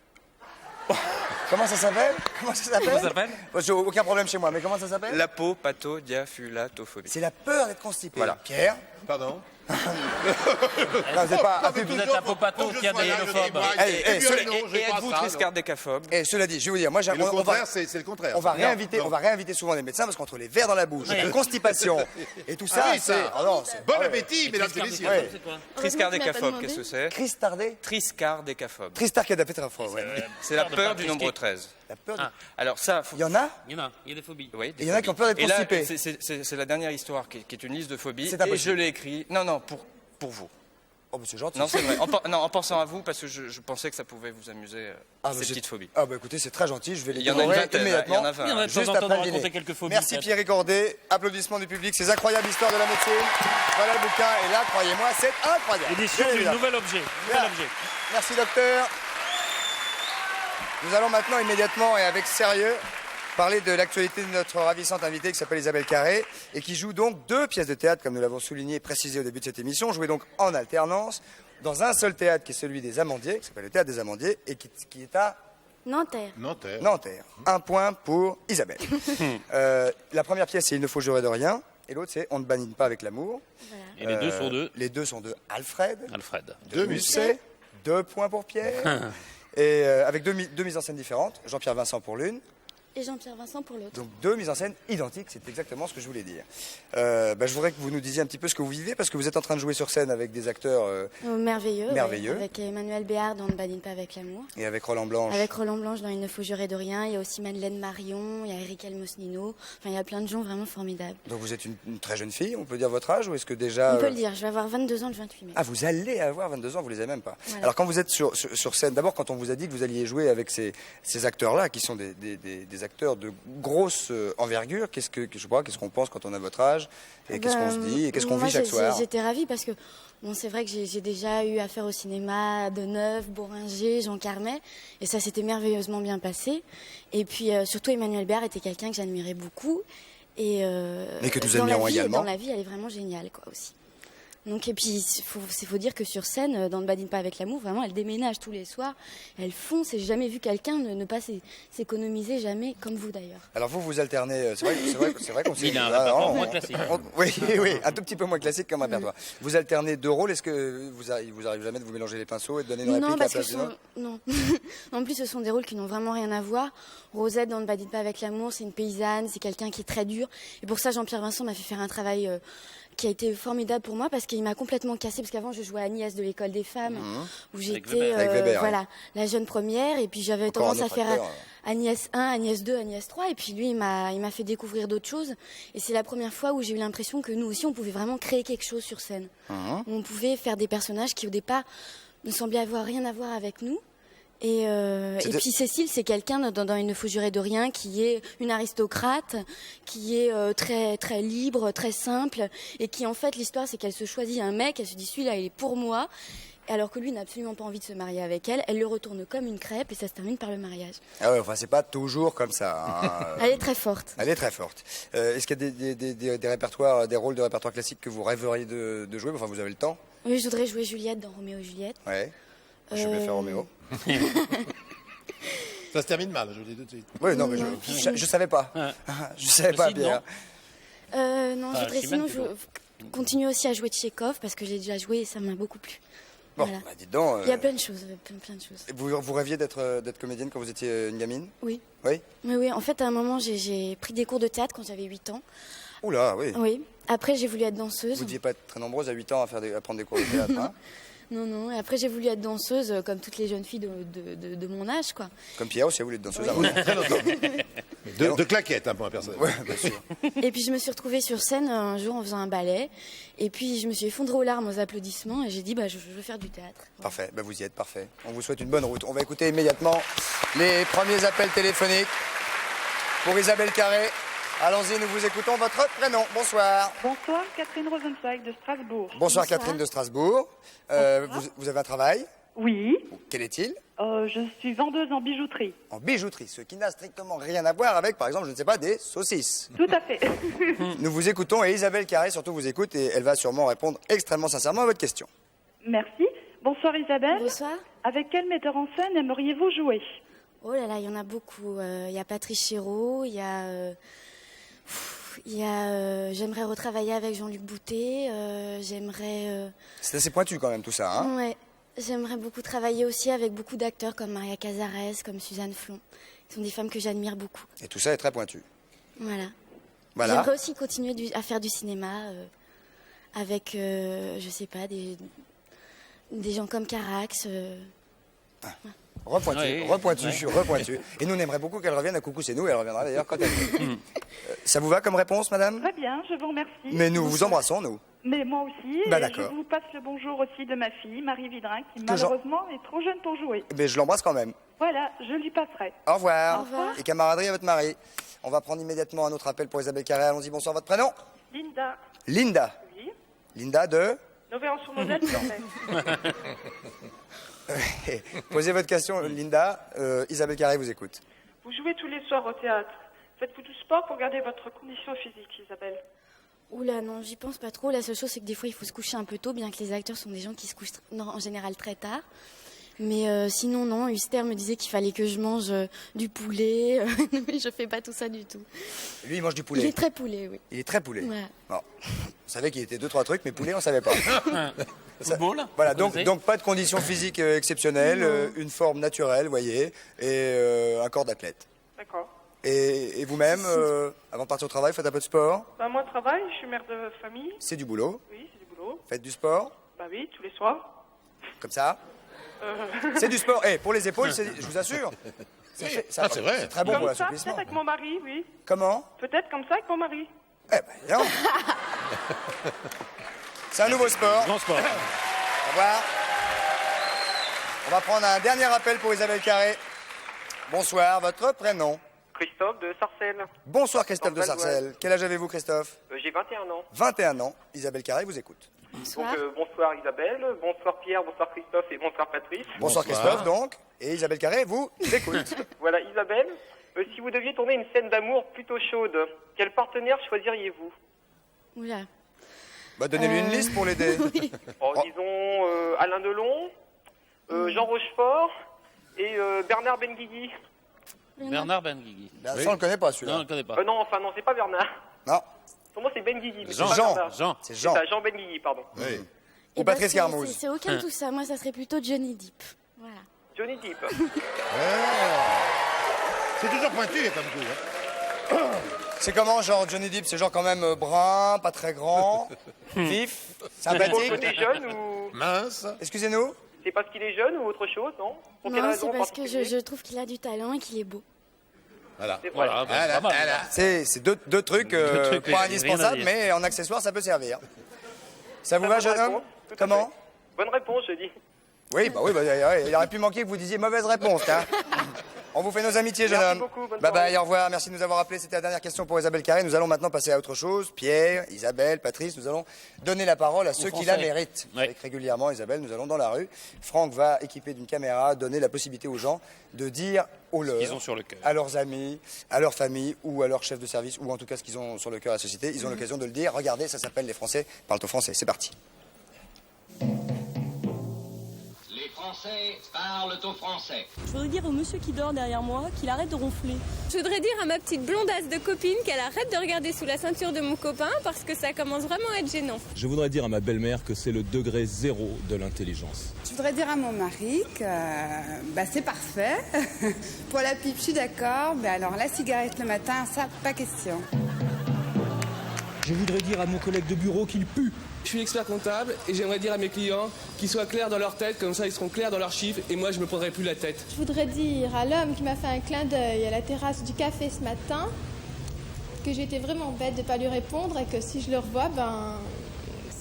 Comment ça s'appelle? Comment ça s'appelle? J'ai aucun problème chez moi, mais comment ça s'appelle? L'apopatodiapulatophobie. C'est la peur d'être constipé. Voilà. Pierre? Pardon. Non, vous n'êtes pas Vous êtes apopato, diadénophobe. Eh, Et êtes-vous triscardécaphobe? Et cela dit, je vais vous dire, moi, Et le on va, contraire, c'est le contraire. on va Non, réinviter, non. on va réinviter souvent des médecins parce qu'entre les vers dans la bouche, Oui. la constipation et tout ça, Ah oui, c'est. ça. Ah non, c'est. Bon ah ouais. appétit, mesdames et messieurs. Ouais. C'est quoi? Triscardécaphobe, qu'est-ce que c'est? Christardé? Triscardécaphobe. Tristarcadapétraphobe, ouais. C'est la de peur pas du nombre trisquer. 13. La peur. Ah. Alors ça, faut... Il y en a? Il y en a des phobies. Oui, Et il y en a qui ont peur d'être Et là, constipés. c'est la dernière histoire qui est une liste de phobies. C'est Et impossible. je l'ai écrit. Non, pour vous. Oh, mais c'est gentil. Non, c'est vrai. En pensant à vous, parce que je pensais que ça pouvait vous amuser, Ah, ces mais c'est- petites phobies. Ah, bah écoutez, c'est très gentil, je vais les Il y en a une dévorer vingtaine, immédiatement. il y en a 20. Il y en a de Juste temps en temps après de le dîner. raconter quelques phobies. Merci peut-être. Pierre Ricordé, applaudissements du public, ces incroyables histoires de la médecine. Voilà le bouquin, et là, croyez-moi, c'est incroyable. Édition Bien du évidemment. nouvel objet. Bien. Nouvel objet. Merci docteur. Nous allons maintenant immédiatement et avec sérieux parler de l'actualité de notre ravissante invitée qui s'appelle Isabelle Carré et qui joue donc 2 pièces de théâtre, comme nous l'avons souligné et précisé au début de cette émission, jouées donc en alternance dans un seul théâtre qui est celui des Amandiers, qui s'appelle le Théâtre des Amandiers et qui est à Nanterre. Nanterre. Nanterre. 1 point pour Isabelle. La première pièce, c'est Il ne faut jurer de rien. Et l'autre, c'est On ne banine pas avec l'amour. Et les deux sont deux. Les deux sont de Alfred. Alfred. De Musset. 2 points pour Pierre. Et avec deux mises en scène différentes. Jean-Pierre Vincent pour l'une. Et Jean-Pierre Vincent pour l'autre. Donc 2 mises en scène identiques, c'est exactement ce que je voulais dire. Je voudrais que vous nous disiez un petit peu ce que vous vivez, parce que vous êtes en train de jouer sur scène avec des acteurs Merveilleux. Merveilleux. ouais, avec Emmanuel Béard dans Ne badine pas avec l'amour. et avec Roland Blanche. Avec Roland Blanche dans Il ne faut jurer de rien. Il y a aussi Madeleine Marion, il y a Eric Almosnino. Enfin, il y a plein de gens vraiment formidables. Donc vous êtes une très jeune fille, on peut dire votre âge, ou est-ce que déjà... On peut le dire, je vais avoir 22 ans le 28 mai. Ah, vous allez avoir 22 ans, vous les avez même pas. Voilà. Alors quand vous êtes sur scène, d'abord quand on vous a dit que vous alliez jouer avec ces acteurs-là, qui sont des acteurs de grosse envergure, qu'est-ce qu'on pense quand on a votre âge, et qu'est-ce qu'on se dit, et qu'est-ce qu'on moi, vit chaque soir? J'étais ravie parce que bon, c'est vrai que j'ai déjà eu affaire au cinéma, Deneuve, Bourringer, Jean Carmet, et ça s'était merveilleusement bien passé. Et puis surtout Emmanuel Béard était quelqu'un que j'admirais beaucoup. Et que nous dans la admirons vie, également. Dans la vie, elle est vraiment géniale, quoi, aussi. Donc, et puis, il faut dire que sur scène, dans Ne badine pas avec l'amour, vraiment, elle déménage tous les soirs, elle fonce, et j'ai jamais vu quelqu'un ne pas s'économiser, jamais, comme vous d'ailleurs. Alors vous alternez, c'est vrai qu'on s'est... Il a un Ah, répertoire non, moins classique. Oui, un tout petit peu moins classique comme répertoire. Vous alternez 2 rôles, est-ce que vous arrive jamais de vous mélanger les pinceaux et de donner une réplique Non, à la parce que place d'une autre? non. En plus, ce sont des rôles qui n'ont vraiment rien à voir. Rosette dans Ne badine pas avec l'amour, c'est une paysanne, c'est quelqu'un qui est très dur. Et pour ça, Jean-Pierre Vincent m'a fait faire un travail qui a été formidable pour moi parce qu'il m'a complètement cassé. Parce qu'avant, je jouais à Agnès de l'école des femmes, où j'étais Weber. Avec Weber, voilà, la jeune première. Et puis j'avais Encore tendance un à autre faire acteur. Agnès 1, Agnès 2, Agnès 3. Et puis lui, il m'a fait découvrir d'autres choses. Et c'est la première fois où j'ai eu l'impression que nous aussi, on pouvait vraiment créer quelque chose sur scène. On pouvait faire des personnages qui, au départ, ne semblaient avoir rien à voir avec nous. Et puis Cécile, c'est quelqu'un dans Il ne faut jurer de rien qui est une aristocrate, qui est très très libre, très simple, et qui en fait l'histoire c'est qu'elle se choisit un mec, elle se dit celui-là il est pour moi, alors que lui n'a absolument pas envie de se marier avec elle. Elle le retourne comme une crêpe et ça se termine par le mariage. Ah ouais, enfin c'est pas toujours comme ça. Hein. Elle est très forte. Elle est très forte. Est-ce qu'il y a des répertoires, des rôles de répertoire classique que vous rêveriez de jouer? Enfin vous avez le temps? Oui, je voudrais jouer Juliette dans Roméo et Juliette. Ouais. Je vais faire Roméo. Ça se termine mal, je vous le dis tout de suite. Oui, non, mais je savais pas. Je savais pas, Possible, Pierre. Non, je Ah, voudrais Chimène, sinon continuer aussi à jouer Tchekhov parce que j'ai déjà joué et ça m'a beaucoup plu. Bon, Voilà. bah, dites donc. Il y a plein de choses, plein de choses. Vous rêviez d'être comédienne quand vous étiez une gamine? Oui. Oui. Oui, en fait, à un moment, j'ai pris des cours de théâtre quand j'avais 8 ans. Oula, oui. Oui. Après, j'ai voulu être danseuse. Vous ne deviez pas être très nombreuse à 8 ans à prendre des cours de théâtre. Hein. Non, non. Et après, j'ai voulu être danseuse, comme toutes les jeunes filles de mon âge, quoi. Comme Pierre aussi, vous voulez être danseuse. Oui. Très longtemps. De claquettes, pour un personnage. Ouais, bien sûr. Et puis, je me suis retrouvée sur scène un jour en faisant un ballet. Et puis, je me suis effondrée aux larmes aux applaudissements. Et j'ai dit, je veux faire du théâtre. Parfait, vous y êtes, parfait. On vous souhaite une bonne route. On va écouter immédiatement les premiers appels téléphoniques pour Isabelle Carré. Allons-y, nous vous écoutons. Votre prénom, bonsoir. Bonsoir, Catherine Rosenzweig de Strasbourg. Bonsoir Catherine de Strasbourg. Vous avez un travail? Oui. Quel est-il? Je suis vendeuse en bijouterie. En bijouterie, ce qui n'a strictement rien à voir avec, par exemple, je ne sais pas, des saucisses. Tout à fait. Nous vous écoutons et Isabelle Carré surtout vous écoute et elle va sûrement répondre extrêmement sincèrement à votre question. Merci. Bonsoir Isabelle. Bonsoir. Avec quel metteur en scène aimeriez-vous jouer? Oh là là, il y en a beaucoup. Il y a Patrice Chéreau, il y a... j'aimerais retravailler avec Jean-Luc Boutet, j'aimerais... C'est assez pointu quand même tout ça, hein? Ouais, j'aimerais beaucoup travailler aussi avec beaucoup d'acteurs comme Maria Cazares, comme Suzanne Flon. Ce sont des femmes que j'admire beaucoup. Et tout ça est très pointu. Voilà. Voilà. J'aimerais aussi continuer à faire du cinéma avec, je sais pas, des gens comme Carax. Repointu. Et nous, on aimerait beaucoup qu'elle revienne à Coucou, c'est nous. Elle reviendra d'ailleurs quand elle veut. Ça vous va comme réponse, madame? Très bien, je vous remercie. Mais nous vous embrassons, nous. Mais moi aussi. Et d'accord. je vous passe le bonjour aussi de ma fille, Marie Vidrin, qui malheureusement est trop jeune pour jouer. Mais je l'embrasse quand même. Voilà, je lui passerai. Au revoir. Au revoir. Et camaraderie à votre mari. On va prendre immédiatement un autre appel pour Isabelle Carré. Allons-y, bonsoir, votre prénom? Linda. Linda. Oui. Linda de... Nouvelle-sur-Moselle, Posez votre question, Linda. Isabelle Carré vous écoute. Vous jouez tous les soirs au théâtre. Faites-vous du sport pour garder votre condition physique, Isabelle? Oula, non, j'y pense pas trop. La seule chose, c'est que des fois, il faut se coucher un peu tôt, bien que les acteurs sont des gens qui se couchent en général très tard. Mais sinon, non, Huster me disait qu'il fallait que je mange du poulet. Mais je fais pas tout ça du tout. Lui, il mange du poulet. Il est très poulet, oui. Il est très poulet. Ouais. Bon. On savait qu'il était 2-3 trucs, mais poulet, on savait pas. Football. Voilà, donc pas de conditions physiques exceptionnelles, une forme naturelle, vous voyez, et un corps d'athlète. D'accord. Et vous-même, avant de partir au travail, faites un peu de sport? Moi, je travaille, je suis mère de famille. C'est du boulot? Oui, c'est du boulot. Faites du sport? Oui, tous les soirs. Comme ça? C'est du sport. Pour les épaules, je vous assure. C'est vrai. C'est très bon pour l'assouplissement. Peut-être avec mon mari, oui. Comment? Peut-être comme ça avec mon mari. Non. C'est un nouveau sport. Grand sport. Au revoir. On va prendre un dernier appel pour Isabelle Carré. Bonsoir, votre prénom? Christophe de Sarcelles. Bonsoir Christophe de Sarcelles. Quel âge avez-vous, Christophe? J'ai 21 ans. 21 ans. Isabelle Carré vous écoute. Bonsoir. Donc, bonsoir Isabelle, bonsoir Pierre, bonsoir Christophe et bonsoir Patrice. Bonsoir Christophe, donc. Et Isabelle Carré vous écoute. Voilà, Isabelle, si vous deviez tourner une scène d'amour plutôt chaude, quel partenaire choisiriez-vous? Oula. Donnez-lui une liste pour l'aider. Oui. Disons Alain Delon, Jean Rochefort et Bernard Benguigui. Bernard Benguigui. Ça, on le connaît pas, celui-là. Non, on le connaît pas. Non, c'est pas Bernard. Non. Pour moi, c'est Benguigui. Jean. C'est Jean. C'est ça, Jean Benguigui, pardon. Oui. Ou Patrice c'est Carmouze. c'est aucun de tout ça. Moi, ça serait plutôt Johnny Depp. Voilà. Johnny Depp. C'est toujours pointu, comme tout. C'est comment, genre Johnny Depp? C'est genre quand même brun, pas très grand, vif, Pour le sympathique. côté jeune ou... Mince. Excusez-nous? C'est parce qu'il est jeune ou autre chose, non? Pour quelle Non, raison c'est en parce que particulier je trouve qu'il a du talent et qu'il est beau. Voilà. C'est vrai. Voilà, pas mal. C'est deux trucs trucs, pas rien à indispensables, dire. mais en accessoire, ça peut servir. Ça vous va, Bonne jeune homme? réponse, tout à Comment? fait. Bonne réponse, je dis. Oui, il aurait pu manquer que vous disiez mauvaise réponse, hein. On vous fait nos amitiés, jeune Merci homme. beaucoup, bonne Bye bye, soirée. au revoir, merci de nous avoir appelés. C'était la dernière question pour Isabelle Carré. Nous allons maintenant passer à autre chose. Pierre, Isabelle, Patrice, nous allons donner la parole à ceux qui la Français. méritent. Ouais. Avec régulièrement, Isabelle, nous allons dans la rue. Franck va équiper d'une caméra, donner la possibilité aux gens de dire au leur, qu'ils ont sur le cœur. à leurs amis, à leur famille ou à leur chef de service, ou en tout cas ce qu'ils ont sur le cœur à la société. Ils ont l'occasion de le dire. Regardez, ça s'appelle Les Français parlent au français. C'est parti. Les Français parlent au français. Je voudrais dire au monsieur qui dort derrière moi qu'il arrête de ronfler. Je voudrais dire à ma petite blondasse de copine qu'elle arrête de regarder sous la ceinture de mon copain parce que ça commence vraiment à être gênant. Je voudrais dire à ma belle-mère que c'est le degré zéro de l'intelligence. Je voudrais dire à mon mari que c'est parfait. Pour la pipe, je suis d'accord. Mais alors la cigarette le matin, ça, pas question. Je voudrais dire à mon collègue de bureau qu'il pue. Je suis expert comptable et j'aimerais dire à mes clients qu'ils soient clairs dans leur tête, comme ça ils seront clairs dans leurs chiffres et moi je me prendrai plus la tête. Je voudrais dire à l'homme qui m'a fait un clin d'œil à la terrasse du café ce matin que j'étais vraiment bête de ne pas lui répondre et que si je le revois,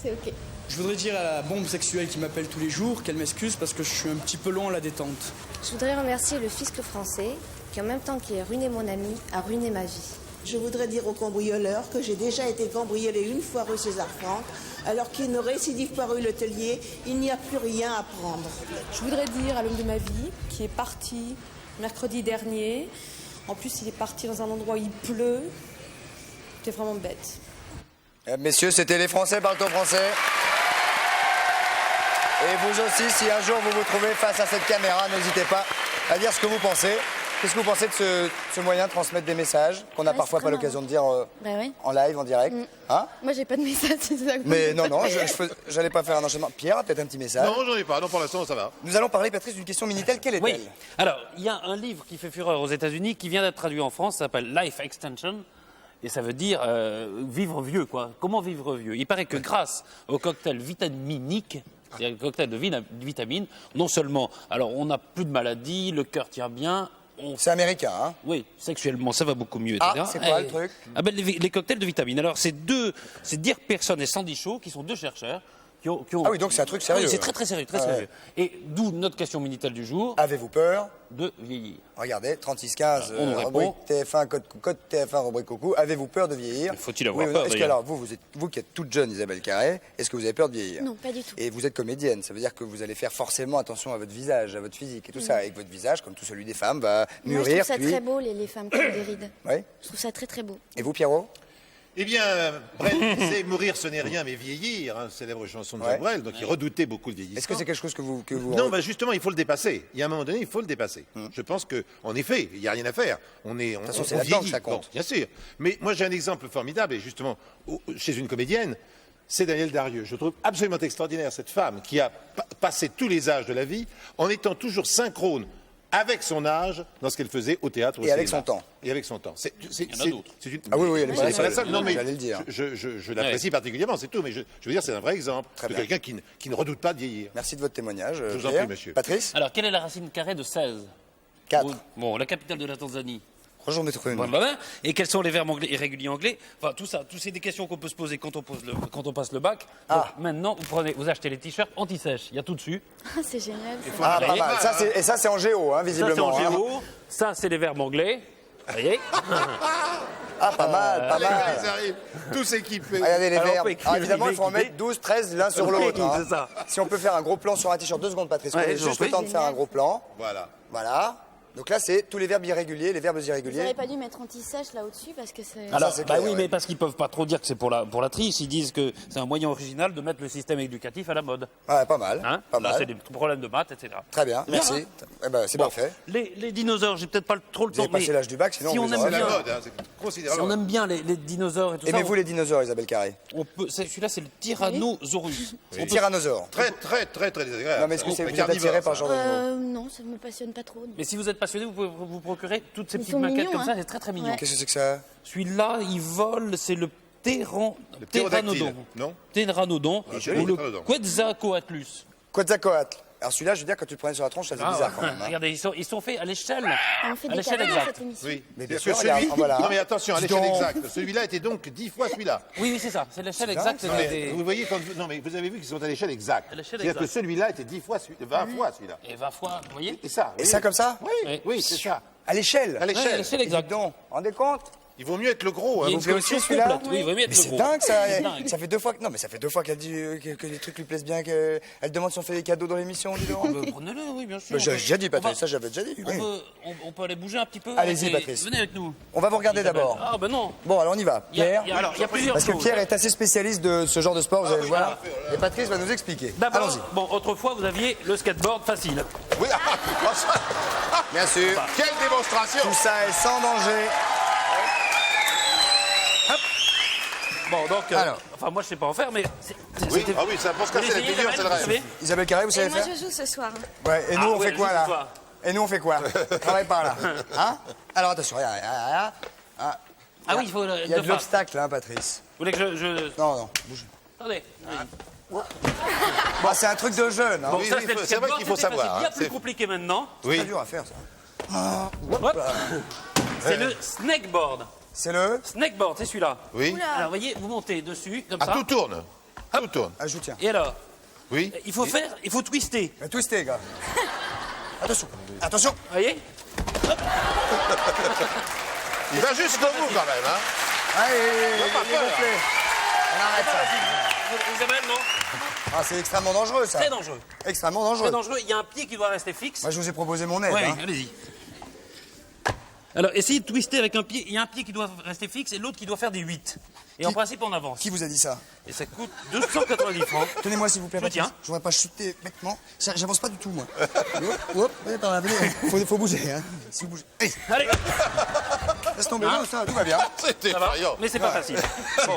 c'est ok. Je voudrais dire à la bombe sexuelle qui m'appelle tous les jours qu'elle m'excuse parce que je suis un petit peu long à la détente. Je voudrais remercier le fisc français qui, en même temps qu'il a ruiné mon ami, a ruiné ma vie. Je voudrais dire aux cambrioleurs que j'ai déjà été cambriolée une fois rue César-Franck, alors qu'ils ne récidivent pas rue Letellier, il n'y a plus rien à prendre. Je voudrais dire à l'homme de ma vie qui est parti mercredi dernier. En plus, il est parti dans un endroit où il pleut. J'étais vraiment bête. Messieurs, c'était les Français parlent au français. Et vous aussi, si un jour vous vous trouvez face à cette caméra, n'hésitez pas à dire ce que vous pensez. Qu'est-ce que vous pensez de ce moyen de transmettre des messages qu'on n'a parfois pas l'occasion de dire en live, en direct hein? Moi, j'ai pas de message, c'est ça. Mais non, j'allais pas faire un enchaînement. Pierre, peut-être un petit message? Non, j'en ai pas. Non, pour l'instant, ça va. Nous allons parler, Patrice, d'une question Minitel. Quelle est-elle? Oui. Alors, il y a un livre qui fait fureur aux États-Unis qui vient d'être traduit en France, ça s'appelle Life Extension. Et ça veut dire vivre vieux, quoi. Comment vivre vieux? Il paraît que grâce au cocktail vitaminique, c'est-à-dire le cocktail de vitamines, non seulement, alors on n'a plus de maladies, le cœur tient bien. C'est américain, hein? Oui, sexuellement, ça va beaucoup mieux, etc. Ah, c'est quoi le truc? Ah ben, les cocktails de vitamines. Alors, c'est Dirk Persson et Sandy Shaw, qui sont deux chercheurs, qui ont... Ah oui, donc c'est un truc sérieux. Oui, c'est très très sérieux, très sérieux. Et d'où notre question Minitel du jour. Avez-vous peur de vieillir? Regardez, 3615, on nous rubrique répond. TF1, code TF1, rubrique coucou. Avez-vous peur de vieillir? Faut-il avoir peur? Est-ce que alors, vous qui êtes toute jeune, Isabelle Carré, est-ce que vous avez peur de vieillir? Non, pas du tout. Et vous êtes comédienne, ça veut dire que vous allez faire forcément attention à votre visage, à votre physique et tout ça. Et que votre visage, comme tout celui des femmes, va mûrir. Moi, je trouve ça puis... très beau, les femmes qui ont des rides. Oui. Je trouve ça très très beau. Et vous, Pierrot? Eh bien, Brel disait « Mourir, ce n'est rien, mais vieillir hein, », célèbre chanson de Jacques Brel, donc il redoutait beaucoup le vieillissement. Est-ce que c'est quelque chose que vous... Non, bah justement, il faut le dépasser. Il y a un moment donné, il faut le dépasser. Je pense qu'en effet, il n'y a rien à faire. On de toute façon, c'est là-dedans que ça compte. Bon, bien sûr. Mais moi, j'ai un exemple formidable, et justement, chez une comédienne, c'est Danielle Darieux. Je trouve absolument extraordinaire cette femme qui a passé tous les âges de la vie en étant toujours synchrone avec son âge dans ce qu'elle faisait au théâtre. Et avec son temps. Et avec son temps. Il y en a d'autres. Ah oui, elle est pas la seule. Non, mais j'allais le dire. Je l'apprécie particulièrement, c'est tout. Mais je veux dire, c'est un vrai exemple de quelqu'un qui ne redoute pas de vieillir. Merci de votre témoignage. Je vous en prie, monsieur. Patrice? Alors, quelle est la racine carrée de 16? 4. Bon, la capitale de la Tanzanie. Bonjour, maître Cohen. Et quels sont les verbes anglais irréguliers anglais? Enfin, tout ça, c'est des questions qu'on peut se poser quand on passe le bac. Donc, maintenant, vous achetez les t-shirts anti-sèche. Il y a tout dessus. Ah, c'est génial. Ah, pas mal. Ça, c'est en géo, hein, visiblement. Ça, c'est en géo. Ça, c'est les verbes anglais. Vous voyez? Ah, pas mal, pas mal. Ils arrivent tous équipés. Regardez les verbes. Évidemment, il faut en mettre 12, 13 l'un sur l'autre. Hein. C'est ça. Si on peut faire un gros plan sur un t-shirt, 2 secondes, Patrice. Ouais, juste le temps de faire un gros plan. Voilà. Donc là, c'est tous les verbes irréguliers, les verbes Vous irréguliers. n'aurez pas dû mettre anti-sèche là au-dessus parce que c'est... Alors, c'est bah clair, oui, ouais. mais parce qu'ils peuvent pas trop dire que c'est pour la triche. Ils disent que c'est un moyen original de mettre le système éducatif à la mode. Ouais, pas mal. Hein pas là, mal. c'est des problèmes de maths, etc. Très bien, merci. Eh ben, c'est parfait. Les dinosaures, j'ai peut-être pas trop le Vous temps. avez passé l'âge du bac, sinon si on on vous aime aura bien, la mode, hein, c'est considérable. si on aime bien les dinosaures et tout ça. Aimez-vous les dinosaures, Isabelle Carré? Celui-là, c'est le Tyrannosaurus. Le tyrannosaure. Très désagréable. Non, mais est-ce que vous êtes attiré par ce genre d'animaux? Non, ça ne me passionne pas trop. Mais si vous êtes passionné, vous pouvez vous procurer toutes ces Ils petites sont maquettes mignons, comme ça, hein. c'est très très mignon. Qu'est-ce que c'est que ça? Celui-là, il vole, c'est le Pteranodon. Non? Pteranodon joli, ou le Pteranodon. Quetzalcoatlus. Quetzalcoatl. Alors celui-là, je veux dire, quand tu le prenais sur la tronche, ça faisait bizarre quand même. Hein. Regardez, ils sont faits à l'échelle. On fait À des l'échelle cadeaux dans exacte. cette émission. Oui, Mais bien parce que sûr, regarde, voilà. Non mais attention, à Dis l'échelle donc. exacte. Celui-là était donc 10 fois celui-là. Oui, c'est ça, c'est l'échelle C'est exacte. Non, mais vous voyez, non mais vous avez vu qu'ils sont à l'échelle exacte. À l'échelle C'est-à-dire que exacte. celui-là était 20 fois celui-là. Et 20 fois, vous voyez? Et ça, Et ça comme ça? oui, c'est ça. À l'échelle? À l'échelle. l'échelle exacte. Donc, rendez compte? Il vaut mieux être le gros. Hein. Il y a Vous voulez une aussi solution celui-là? complète. Oui, il vaut mieux être Mais le c'est gros. dingue ça. C'est dingue. Ça fait 2 fois que... Non, mais ça fait 2 fois qu'elle dit que les trucs lui plaisent bien, qu'elle demande si on fait des cadeaux dans l'émission, dis donc. Prenez-le, oui, bien sûr. Mais j'ai déjà dit, Patrice, ça j'avais déjà dit. oui. On peut aller bouger un petit peu. Allez-y, Et Patrice. Venez avec nous. On va vous regarder d'abord. Ah, ben non. Bon, alors on y va. Pierre. Il y a plusieurs Parce que choses. Pierre est assez spécialiste de ce genre de sport, vous allez le voir. Et Patrice va nous expliquer. D'abord, Allons-y. bon, autrefois, vous aviez le skateboard facile. Oui, Bien sûr. quelle démonstration. Tout ça est sans danger. Bon, donc, Alors. enfin, moi, je sais pas en faire, mais... Oui, ah oui, ça pour se casser la Essayez, figure, c'est le vous rêve. savez. Isabelle Carré, vous savez Et moi, faire? je joue ce soir. Ouais, et nous on ouais, fait quoi juste là? toi. Et nous on fait quoi? Travaille par là. Hein? Alors attention, regarde. Ah oui, il faut Il y a de l'obstacle, hein, Patrice. Vous voulez que je... Non, bouge. Attendez. Bon, c'est un truc de jeune. Hein. Bon, Oui, ça, oui, c'est vrai qu'il faut savoir. C'est bien hein, plus compliqué maintenant. Oui. C'est dur à faire, ça. Hop. C'est le snakeboard. C'est le Snakeboard, c'est celui-là. Oui. Alors, vous voyez, vous montez dessus, comme Ah, ça. tout tourne. Tout tourne. Ah, je tiens. Et alors, Oui. il faut twister. Twister, gars. Attention. Attention. Vous voyez? Il va juste au bout quand même. Hein. Allez, pas peur. On arrête ça. Isabelle, non? Ah, c'est extrêmement dangereux, ça. Très dangereux. Extrêmement dangereux. Très dangereux. Il y a un pied qui doit rester fixe. Moi, je vous ai proposé mon aide. Oui, hein. allez-y. Alors, essayez de twister avec un pied. Il y a un pied qui doit rester fixe et l'autre qui doit faire des 8. Et en principe, on avance. Qui vous a dit ça? Et ça coûte 290 francs. Tenez-moi, s'il vous plaît. Je tiens. Je voudrais pas chuter bêtement. J'avance pas du tout, moi. Hop, venez par là, venez. Faut bouger, hein. Si vous bougez. Allez. Laisse tomber, non, ça, tout va bien. C'était Ça va, effrayant. mais c'est pas facile. Bon.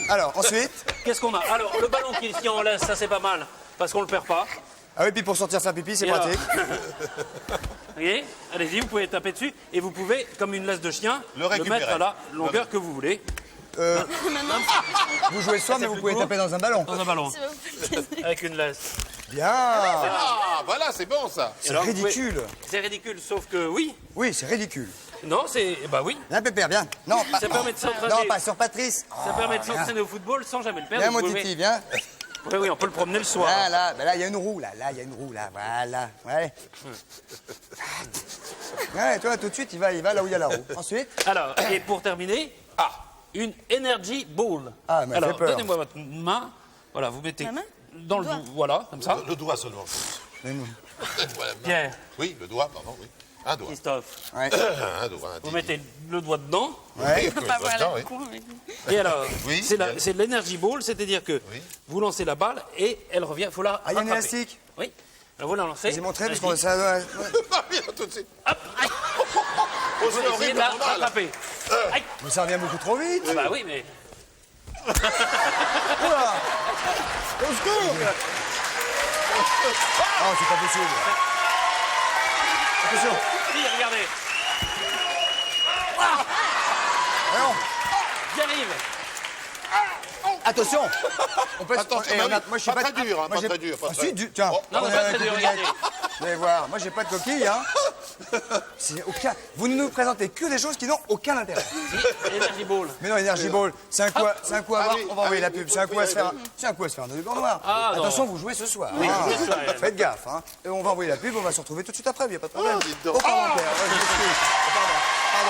Alors, ensuite. Qu'est-ce qu'on a? Alors, le ballon qui est ici en laisse, ça c'est pas mal, parce qu'on le perd pas. Ah oui, puis pour sortir sa pipi, c'est Et pratique. Vous voyez? Allez-y, vous pouvez taper dessus, et vous pouvez, comme une laisse de chien, Le récupérer. mettre à la longueur que vous voulez. Vous jouez soir, mais vous pouvez taper dans un ballon. Dans un ballon. Avec une laisse. Bien. Ah, voilà, c'est bon ça. Et alors, vous pouvez- Ridicule. C'est ridicule, sauf que oui. Oui, c'est ridicule. Non, c'est. Bah oui. Viens, Pépère, viens. Non, pas, Ça permet de s'entraîner. non, pas sur Patrice. Ça permet de viens. s'entraîner au football sans jamais le perdre. Viens, Vous mon pouvez- titi, viens. Oui, oui, on peut le promener le soir. Là, là, ben là, il y a une roue, là, il y a une roue, là, voilà. Ouais. Ouais, toi, tout de suite, il va là où il y a la roue. Ensuite. Alors, et pour terminer, une energy ball. Ah, elle m'a Alors, fait peur. donnez-moi votre main. Voilà, vous mettez Ma main? dans le voilà, comme ça. Le doigt seulement. Voilà, Pierre, Oui, le doigt, pardon, oui. Un doigt. Christophe, Ouais. Un doigt, un vous titi. mettez le doigt dedans. Ouais. Oui, dedans, oui. Et alors, Oui, c'est l'energy ball, c'est-à-dire que Oui. vous lancez la balle et elle revient. Il faut la Ah, il y a un rattraper. élastique. Oui. Alors vous la lancez. Vas-y, montrez, parce Allez-y. qu'on ça. Ouais. Ah, bien, tout de suite. Hop, aïe. Oh, Vous c'est essayez horrible, de la mal. rattraper. Aïe. Mais ça revient beaucoup trop vite. Ah bah oui, mais. Oula. Au secours. Oh, c'est pas possible. Attention. Si, regardez. Alors, J'y arrive. attention. On peut Attention, eh, bah on a- oui, moi, je suis pas pas très dur, hein, moi, pas j'ai- très dur, pas Ah, très- si, tiens. Oh, non, on pas a très un dur, coup de regardez. bec. Vous allez voir, moi j'ai pas de coquille, hein. C'est aucun. Vous ne nous présentez que des choses qui n'ont aucun intérêt. Si, energy ball. Mais non, Energy Ball, c'est un coup à voir, oui, on va envoyer oui, la pub, c'est un coup à se faire, c'est un coup à se faire un œil noir. Ah, non. Attention, vous jouez ce soir. Oui, hein. je joue ce soir, Hélène. Faites gaffe, hein. Et on va envoyer la pub, on va se retrouver tout de suite après, il n'y a pas de problème. Oh, dites donc. Oh, pardon, Pierre, ouais, je m'excuse. Oh, pardon.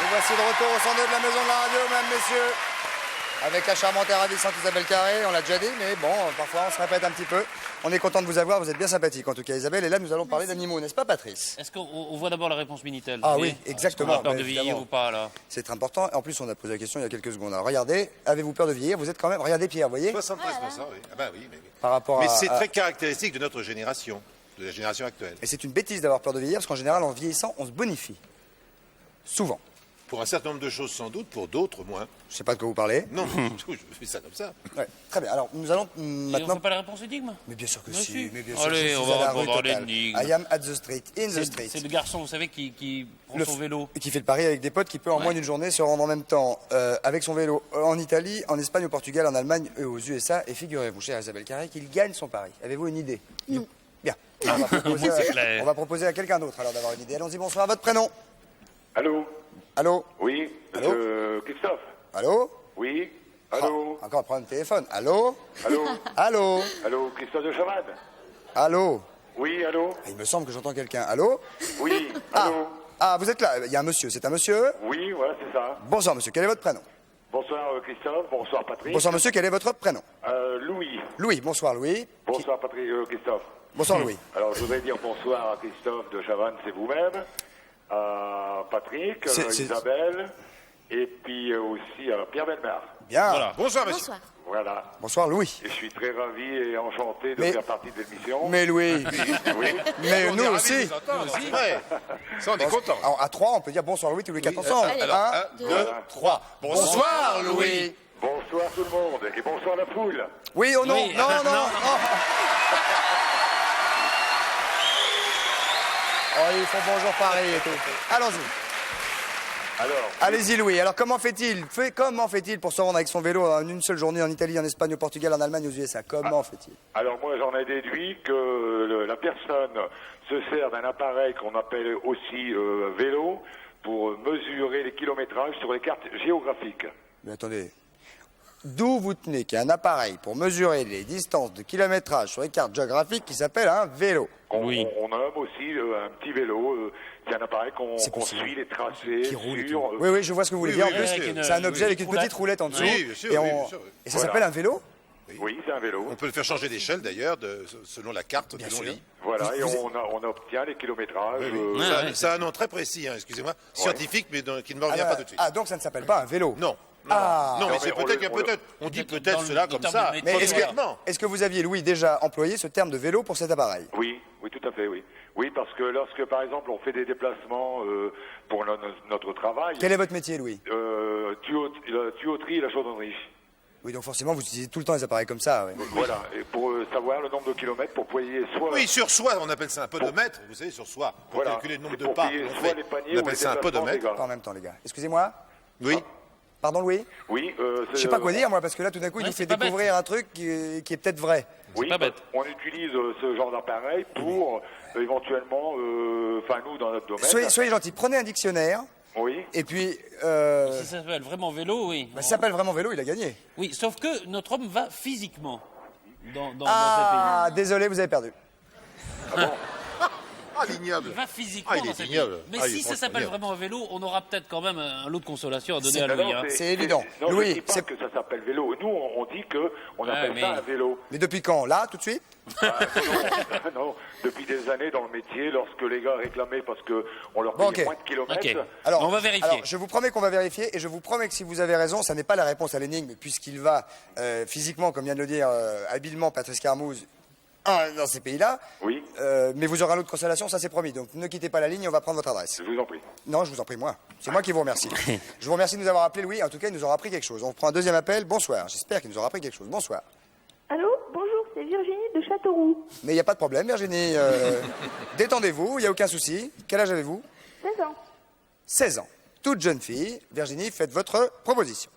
Et voici de retour au 102 de la Maison de la Radio, mesdames, messieurs. Avec la charmante et ravissante Isabelle Carré, on l'a déjà dit, mais bon, parfois on se répète un petit peu. On est content de vous avoir, vous êtes bien sympathique en tout cas Isabelle, et là nous allons parler d'animaux, n'est-ce pas Patrice? Est-ce qu'on voit d'abord la réponse Minitel? Ah vous oui, voyez? exactement. Est-ce qu'on a peur bah, de vieillir évidemment. ou pas, là? C'est important, en plus on a posé la question il y a quelques secondes. Alors regardez, avez-vous peur de vieillir? Vous êtes quand même, regardez Pierre, vous voyez? 73%, oui. Ah bah oui, mais oui. Par rapport Mais à... c'est très caractéristique de notre génération, de la génération actuelle. Et c'est une bêtise d'avoir peur de vieillir, parce qu'en général en vieillissant on se bonifie. Souvent. Pour un certain nombre de choses sans doute, pour d'autres moins. Je sais pas de quoi vous parlez. Non, je fais ça comme ça. Ouais, très bien, alors nous allons Et on maintenant... fait pas la réponse énigme? Mais bien sûr que Bien si, sûr. mais bien sûr Allez, que je on suis va à la répondre rue à totale. l'énigme. I am at the street, in the street. C'est le garçon, vous savez, qui prend son vélo. Et qui fait le pari avec des potes qui peut en moins d'une journée se rendre en même temps avec son vélo en Italie, en Espagne, au Portugal, en Allemagne et aux USA. Et figurez-vous, chère Isabelle Carré, qu'il gagne son pari. Avez-vous une idée? Non. Bien. On va proposer, C'est clair. on va proposer à quelqu'un d'autre alors d'avoir une idée. Allons-y, bonsoir, votre prénom? Allô? Allô? Oui, Allô? Christophe? Allô? Oui? Allô? Ah, encore un problème de téléphone. Allô? Allô? Allô? Allô, Christophe de Chavannes? Allô? Oui, allô? Ah, il me semble que j'entends quelqu'un. Allô? Oui, Ah. allô? Ah, vous êtes là. Il y a un monsieur. C'est un monsieur? Oui, voilà, c'est ça. Bonsoir, monsieur. Quel est votre prénom? Bonsoir Christophe, bonsoir Patrick. Bonsoir, monsieur. Quel est votre prénom? Louis. Louis. Bonsoir, Louis. Bonsoir Patrick, Christophe. Bonsoir, Louis. Alors je voudrais dire bonsoir à Christophe de Chavannes, c'est vous-même. À Patrick, Isabelle, et puis aussi à Pierre Belmar. Bien. Voilà. Bonsoir, monsieur. Bonsoir. Voilà. Bonsoir, Louis. Et je suis très ravi et enchanté de Mais- faire partie de l'émission. Mais Louis. Oui. Mais On est nous ravis aussi. de vous entendre, c'est vrai. Ça, on est content. Alors, à 3, on peut dire bonsoir Louis tous les 4 ensemble. Allez. 1, 2, 3. Bonsoir Louis. Bonsoir tout le monde et bonsoir la foule. Oui, oh non, Oui. non, non. Non. Oh. Oh, ils font bonjour Paris et tout. Allons-y. Alors. Allez-y Louis, alors comment fait-il pour se rendre avec son vélo en une seule journée en Italie, en Espagne, au Portugal, en Allemagne, aux USA? Comment fait-il? Alors moi j'en ai déduit que la personne se sert d'un appareil qu'on appelle aussi vélo pour mesurer les kilométrages sur les cartes géographiques. Mais attendez, d'où vous tenez qu'il y a un appareil pour mesurer les distances de kilométrage sur les cartes géographiques qui s'appelle un vélo? On nomme aussi un petit vélo, c'est un appareil qu'on suit les tracés sur... Oui, je vois ce que vous voulez dire. En plus, c'est un objet avec une petite roulette en dessous. Oui, bien sûr, et ça s'appelle un vélo? Oui, c'est un vélo. On peut le faire changer d'échelle d'ailleurs, selon la carte que l'on lit. Voilà, et on obtient les kilométrages. Ça a un nom très précis, excusez-moi, scientifique, mais qui ne me revient pas tout de suite. Ah, donc ça ne s'appelle pas un vélo? Non. Non, mais c'est peut-être, on dit peut-être cela comme ça. Mais est-ce que vous aviez, Louis, déjà employé ce terme de vélo pour cet appareil? Oui, tout à fait, oui. Oui, parce que lorsque, par exemple, on fait des déplacements pour notre travail... Quel est votre métier, Louis? Tuyauterie et la chaudronnerie. Oui, donc forcément, vous utilisez tout le temps des appareils comme ça. Oui. Voilà, et pour savoir le nombre de kilomètres pour payer soit... Oui, sur soi, on appelle ça un podomètre, vous savez, sur soi. Pour calculer le nombre de pas qu'on fait, on appelle ça un podomètre. En même temps, les gars. Excusez-moi? Oui. Pardon, Louis? Oui. Je sais pas quoi dire, moi, parce que là, tout d'un coup, il nous fait découvrir un truc qui est peut-être vrai. Oui, on utilise ce genre d'appareil pour éventuellement... Enfin, nous, dans notre domaine... Soyez gentils, prenez un dictionnaire. Oui. Et puis... Si ça s'appelle vraiment vélo, oui. Bah, si ça s'appelle vraiment vélo, il a gagné. Oui, sauf que notre homme va physiquement dans ces pays. Ah, désolé, vous avez perdu. Ah bon? Ah, l'ignoble. Il va physiquement dans ces pays. Mais si ça s'appelle vraiment un vélo, on aura peut-être quand même un lot de consolation à donner à Louis. C'est évident. Non, Louis, je dis pas que ça s'appelle vélo. Nous, on dit qu'on appelle ça un vélo. Mais depuis quand? Là, tout de suite? Non, depuis des années dans le métier, lorsque les gars réclamaient parce qu'on leur payait moins de kilomètres. Alors, on va vérifier. Alors, je vous promets qu'on va vérifier et je vous promets que si vous avez raison, ça n'est pas la réponse à l'énigme puisqu'il va physiquement, comme vient de le dire habilement Patrice Carmouze, dans ces pays-là. Oui. Mais vous aurez un lot de consolation, ça c'est promis. Donc ne quittez pas la ligne, on va prendre votre adresse. Je vous en prie. Non, je vous en prie, moi. C'est moi qui vous remercie. Je vous remercie de nous avoir appelé, Louis. En tout cas, il nous aura appris quelque chose. On prend un deuxième appel. Bonsoir. J'espère qu'il nous aura appris quelque chose. Bonsoir. Allô, bonjour, c'est Virginie de Châteauroux. Mais il n'y a pas de problème, Virginie. Détendez-vous, il n'y a aucun souci. Quel âge avez-vous? 16 ans. 16 ans. Toute jeune fille. Virginie, faites votre proposition.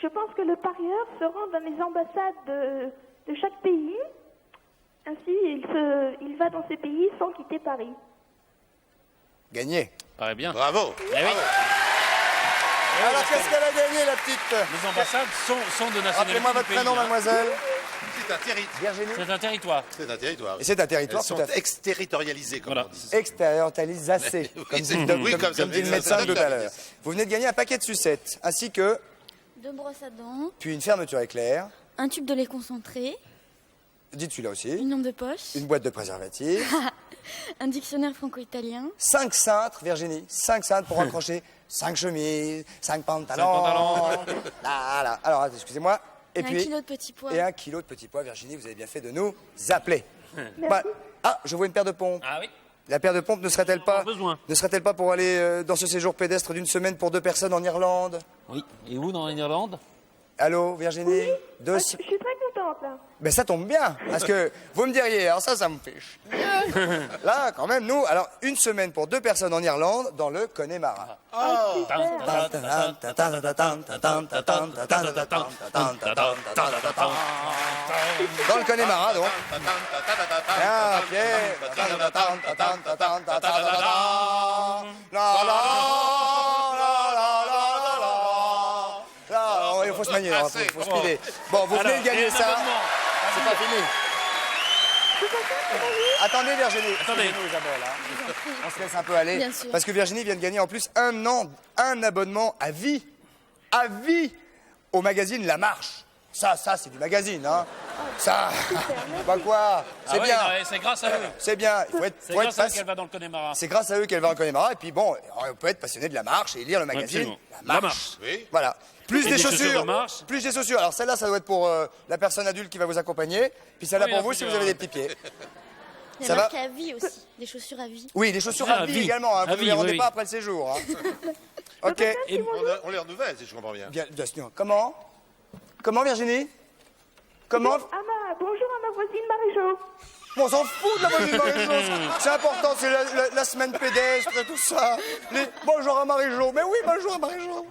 Je pense que le parieur se rend dans les ambassades de chaque pays. Ainsi, il va dans ces pays sans quitter Paris. Gagné. Paraît bien. Bravo. Eh oui. Alors, qu'est-ce qu'elle a gagné, la petite? Les ambassades sont de nationalité. Rappelez-moi votre du pays, prénom, mademoiselle. C'est un territoire. Virginie. C'est un territoire. C'est un territoire. Et c'est un territoire, Elles sont tout à fait. exterritorialisées, comme on dit. Extériorialisé, comme dit le médecin tout à l'heure. Vous venez de gagner un paquet de sucettes, ainsi que... 2 brosses à dents. Puis une fermeture éclair. Un tube de lait concentré. Dites celui-là aussi. Une lampe de poche. Une boîte de préservatifs. Un dictionnaire franco-italien. 5 cintres, Virginie. 5 cintres pour accrocher 5 chemises, 5 pantalons. Là. Alors, excusez-moi. Et puis, 1 kilo de petits pois. Et 1 kilo de petits pois, Virginie, vous avez bien fait de nous appeler. Ah, je vois une paire de pompes. Ah oui. La paire de pompes ne serait-elle pas pour aller dans ce séjour pédestre d'une semaine pour 2 personnes en Irlande? Oui. Et où dans l'Irlande? Allô, Virginie? Je suis très contente, là. Ben ça tombe bien, parce que vous me diriez, alors ça me fait chier. Là, quand même, nous, alors une semaine pour 2 personnes en Irlande, dans le Connemara. Dans le Connemara, donc. Il faut se manier, il faut speeder. Bon, vous venez de gagner ça. C'est pas fini. Attendez, Virginie. Excusez-nous, Isabelle. On se laisse un peu aller. Parce que Virginie vient de gagner en plus un abonnement à vie. À vie au magazine La Marche. Ça, c'est du magazine, hein. Ça, bah quoi. C'est bien. C'est grâce à eux. C'est bien. C'est grâce à eux qu'elle va dans le Connemara. C'est grâce à eux qu'elle va dans le Connemara. Et puis bon, on peut être passionné de la marche et lire le magazine. La Marche. Oui. Voilà. Plus des chaussures de marche. Plus des chaussures. Alors celle-là, ça doit être pour la personne adulte qui va vous accompagner. Puis celle-là pour vous si vous avez des petits pieds. Il y a marqué à vie aussi. Des chaussures à vie. Oui, des chaussures à vie également. Hein. Vous ne les rendez pas après le séjour. Hein. Ok. Et on les renouvelle, si je comprends bien. Comment, Virginie? Comment? Bonjour à ma voisine Marie-Jo. Bon, on s'en fout de la voisine Marie-Jo. C'est important, c'est la semaine pédestre et tout ça. Bonjour à Marie-Jo. Mais oui, bonjour à Marie-Jo.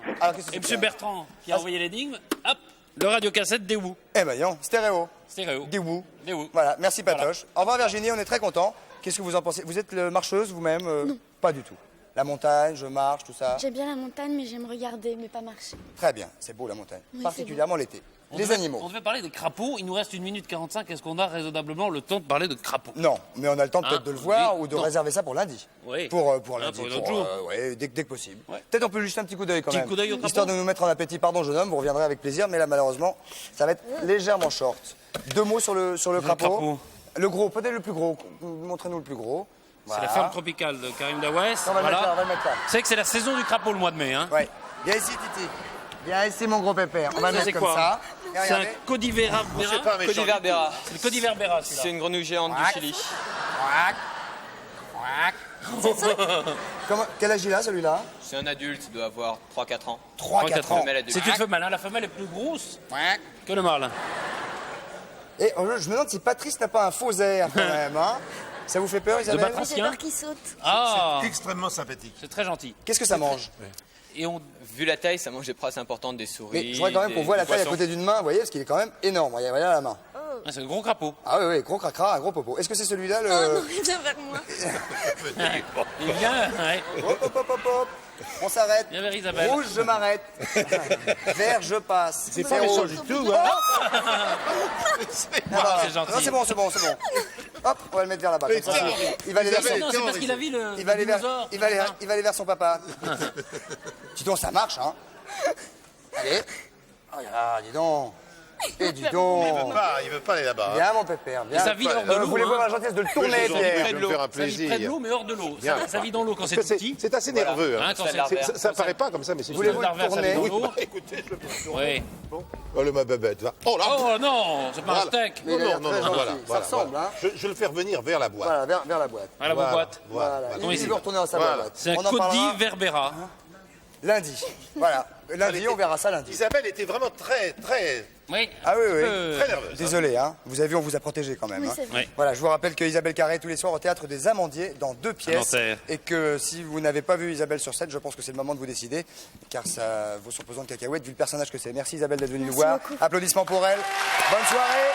Et M. Bertrand, qui a envoyé l'énigme, hop, le radiocassette des Wu. Eh ben, non, stéréo. Stéréo. Des Wu. Des Wu. Voilà, merci Patoche. Voilà. Au revoir Virginie, on est très contents. Qu'est-ce que vous en pensez? Vous êtes marcheuse vous-même? Non. Pas du tout. La montagne, je marche, tout ça. J'aime bien la montagne, mais j'aime regarder, mais pas marcher. Très bien, c'est beau la montagne. Oui, particulièrement l'été. Les animaux. On devait parler des crapauds, il nous reste 1 minute 45, est-ce qu'on a raisonnablement le temps de parler de crapauds? Non, mais on a le temps peut-être de le voir ou de non. réserver ça pour lundi. Oui. Pour lundi. pour un autre jour. Ouais, dès que possible. Ouais. Peut-être on peut juste un petit coup d'œil quand même. Coup d'œil au histoire de nous mettre en appétit. Pardon jeune homme, vous reviendrez avec plaisir, mais là malheureusement, ça va être légèrement short. 2 mots sur le crapaud. Le gros, peut-être le plus gros. Montrez-nous le plus gros. C'est la ferme tropicale de Karim Dawes. On va le mettre là, on va le mettre là. C'est que c'est la saison du crapaud le mois de mai. Hein. Ouais. Viens ici, Titi. Viens ici, mon gros pépère. On va le mettre comme quoi, ça. C'est un Codiverbera. Codiverbera. C'est le Codiverbera, celui-là. C'est une grenouille géante du Chili. Quel âge il a, celui-là? C'est un adulte, il doit avoir 3-4 ans. 3-4 ans. C'est une femelle, hein. La femelle est plus grosse que le mâle. Et je me demande si Patrice n'a pas un faux air quand même. Hein. Ça vous fait peur, Isabelle? J'ai peur qu'il saute. Ah. C'est extrêmement sympathique. C'est très gentil. Qu'est-ce que ça mange? Et vu la taille, ça mange des proies importantes, des souris. Mais je voudrais quand même qu'on voit la taille à côté d'une main, vous voyez, parce qu'il est quand même énorme. Voyez la main. Ah, c'est un gros crapaud. Ah oui, gros cracra, un gros popo. Est-ce que c'est celui-là le... Oh non, il vient vers moi. Il vient, ouais. Hop. On s'arrête. Viens vers Isabelle. Rouge, je m'arrête. Vert, je passe. C'est pas méchant du tout, hein. C'est gentil. Non, c'est bon. Hop, on va le mettre vers là-bas. comme ça. Il va aller vers Non, c'est parce qu'il a vu le il va aller dinosaure. il va aller vers son papa. Dis donc, ça marche, hein. Allez. Oh là, dis donc. Et dis donc. Il veut pas aller là-bas. Hein. Viens, mon pépère, viens. Et ça vit hors de l'eau. Voulez-vous avoir la gentillesse de le tourner, Pierre? Je vais me faire un Ça vit plaisir. près de l'eau, mais hors de l'eau. Ça vit dans l'eau quand c'est Parce que petit. c'est assez nerveux. Hein. Hein, quand Ça paraît pas comme ça, mais c'est Voulez-vous la le reverse tourner? avec Oui, l'eau. bah, écoutez, je le peux le tourner. Oui. Bon. Oh, le ma babette, va. Oh là. Oh non, c'est pas un steak. Mais il a l'air Non, très gentil. voilà. Ça ressemble, hein. Je le fais revenir vers la boîte. Voilà, vers la boîte. À la boîte. Voilà. Comment Il il veut retourner dans sa boîte. C'est un On en parlera Codiverbera. lundi. Voilà. Lundi, on verra ça lundi. Isabelle était vraiment très. Oui. Ah oui. Très nerveuse. Désolé, hein. Vous avez vu, on vous a protégé quand même. Oui, hein. c'est vrai. Oui. Voilà, je vous rappelle que Isabelle Carré tous les soirs au Théâtre des Amandiers dans 2 pièces. Nanterre. Et que si vous n'avez pas vu Isabelle sur scène, je pense que c'est le moment de vous décider, car ça vaut son pesant de cacahuètes vu le personnage que c'est. Merci Isabelle d'être venue nous voir. Beaucoup. Applaudissements pour elle. Bonne soirée,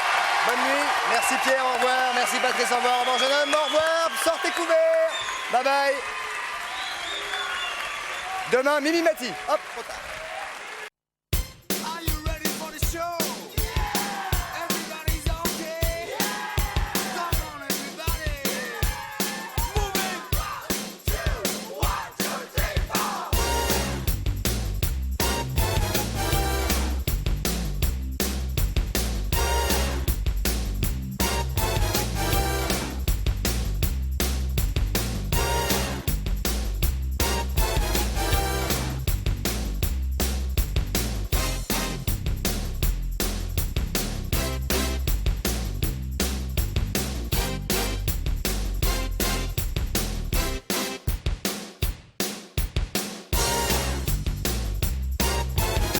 bonne nuit. Merci Pierre, au revoir. Merci Patrice, au revoir. Au revoir jeune homme, au revoir. Sortez couverts. Bye bye. Demain, Mimi Mati. Hop, trop tard.